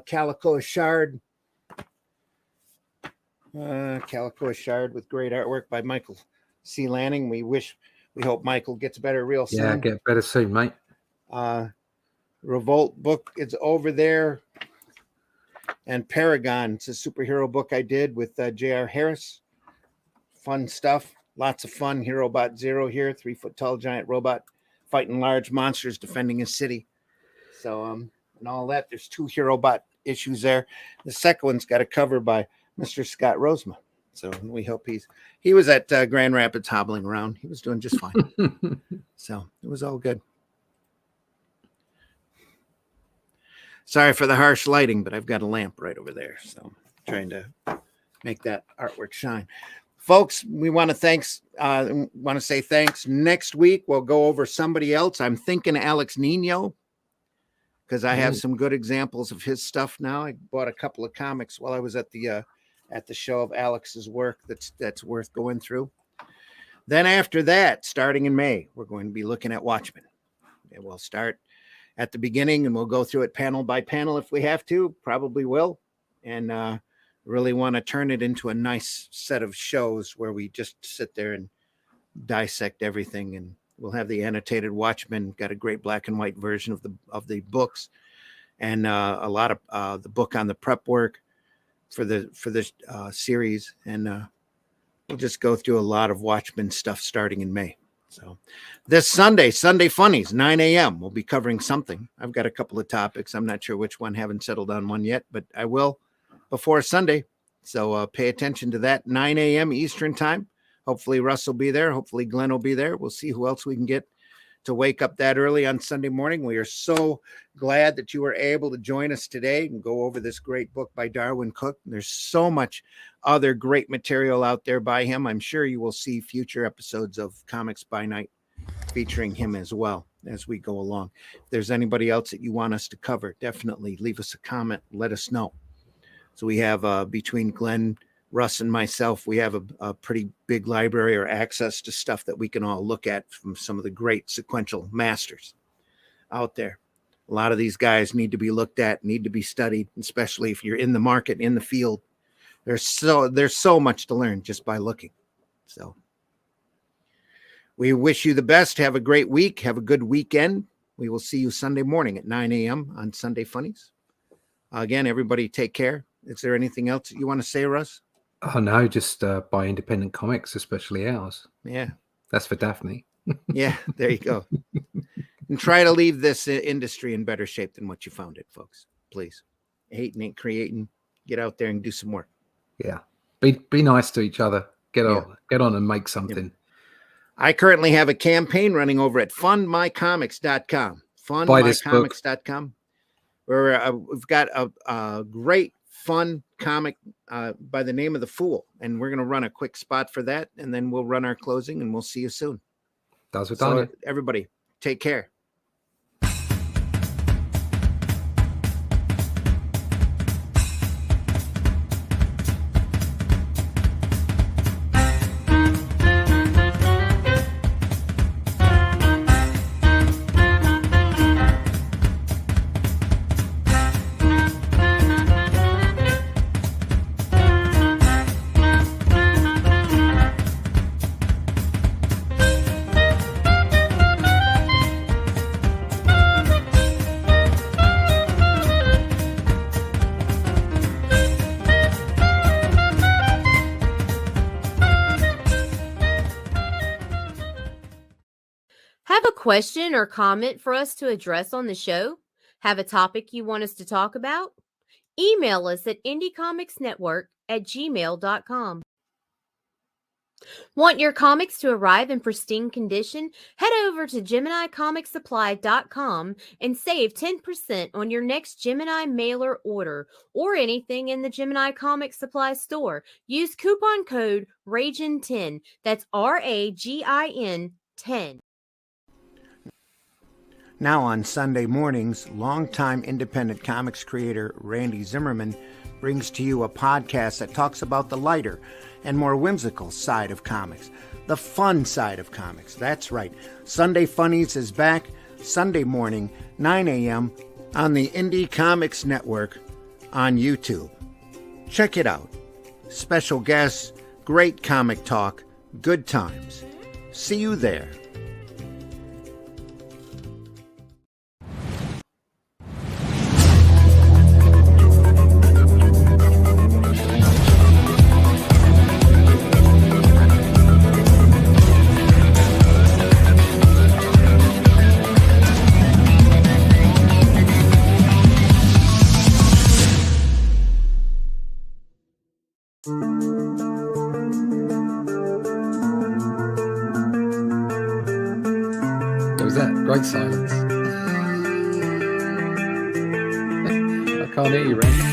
Calico Shard. Calico Shard with great artwork by Michael C. Lanning. We hope Michael gets better real soon. Yeah, get better soon, mate. Revolt book is over there. And Paragon, it's a superhero book I did with J.R. Harris. Fun stuff. Lots of fun. HeroBot Zero here, 3-foot tall giant robot fighting large monsters, defending his city. So, and all that. There's 2 HeroBot issues there. The second one's got a cover by Mr. Scott Rosema. So we hope he was at Grand Rapids hobbling around. He was doing just fine. So it was all good. Sorry for the harsh lighting, but I've got a lamp right over there. So I'm trying to make that artwork shine. Folks, we want to say thanks. Next week, we'll go over somebody else. I'm thinking Alex Nino, because I have some good examples of his stuff now. I bought a couple of comics while I was at the show of Alex's work that's worth going through. Then after that, starting in May, we're going to be looking at Watchmen. And we'll start at the beginning and we'll go through it panel by panel if we have to, probably will. And really want to turn it into a nice set of shows where we just sit there and dissect everything. And we'll have the annotated Watchmen, got a great black and white version of the books, and a lot of the book on the prep work for the series. And we'll just go through a lot of Watchmen stuff starting in May. So this Sunday Funnies, 9 a.m. We'll be covering something. I've got a couple of topics. I'm not sure which one. Haven't settled on one yet, but I will before Sunday. So pay attention to that. 9 a.m. Eastern time. Hopefully Russ will be there. Hopefully Glenn will be there. We'll see who else we can get to wake up that early on Sunday morning. We are so glad that you were able to join us today and go over this great book by Darwyn Cooke. There's so much other great material out there by him. I'm sure you will see future episodes of Comics by Night featuring him as well as we go along. If there's anybody else that you want us to cover, definitely leave us a comment. Let us know. So we have between Glenn, Russ, and myself, we have a pretty big library or access to stuff that we can all look at from some of the great sequential masters out there. A lot of these guys need to be looked at, need to be studied, especially if you're in the market, in the field. There's so much to learn just by looking. So we wish you the best. Have a great week. Have a good weekend. We will see you Sunday morning at 9 a.m. on Sunday Funnies. Again, everybody take care. Is there anything else that you want to say, Russ? Oh, no, just buy independent comics, especially ours. Yeah. That's for Daphne. Yeah, there you go. And try to leave this industry in better shape than what you found it, folks. Please. Hating ain't creating. Get out there and do some work. Yeah. Be nice to each other. Get on and make something. Yeah. I currently have a campaign running over at fundmycomics.com. Fundmycomics.com. Where we've got a great fun comic by the name of The Fool, and we're going to run a quick spot for that, and then we'll run our closing, and we'll see you soon. So everybody, take care. Have a question or comment for us to address on the show? Have a topic you want us to talk about? Email us at indiecomicsnetwork@gmail.com. Want your comics to arrive in pristine condition? Head over to GeminiComicSupply.com and save 10% on your next Gemini mailer order or anything in the Gemini Comic Supply store. Use coupon code RAGIN10. That's RAGIN 10. Now on Sunday mornings, longtime independent comics creator Randy Zimmerman brings to you a podcast that talks about the lighter and more whimsical side of comics, the fun side of comics. That's right. Sunday Funnies is back Sunday morning, 9 a.m. on the Indie Comics Network on YouTube. Check it out. Special guests, great comic talk, good times. See you there. Great silence. I can't hear you, Randy.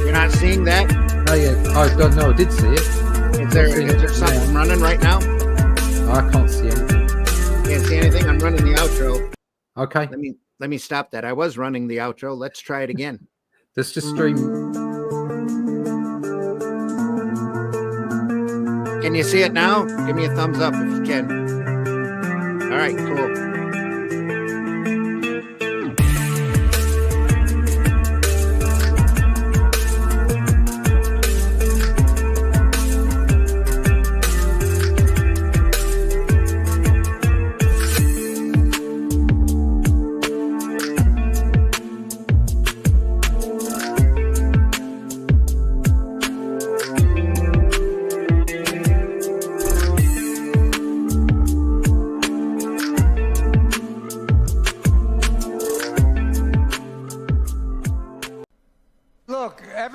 You're not seeing that? Oh, yeah. I don't know. I did see it. Is there something running right now? I can't see anything. Can't see anything? I'm running the outro. Okay. Let me stop that. I was running the outro. Let's try it again. Let's just stream. Can you see it now? Give me a thumbs up if you can. All right, cool.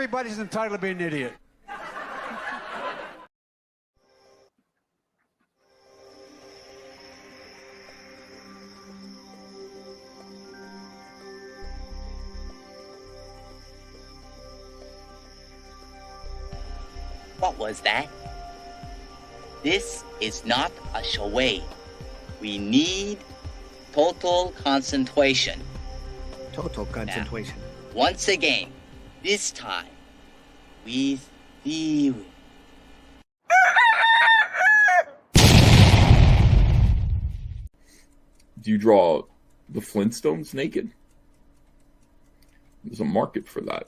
everybody's entitled to be an idiot. What was that? This is not a charade. We need total concentration. Total concentration. Once again, this time with theory. Do you draw the Flintstones naked? There's a market for that.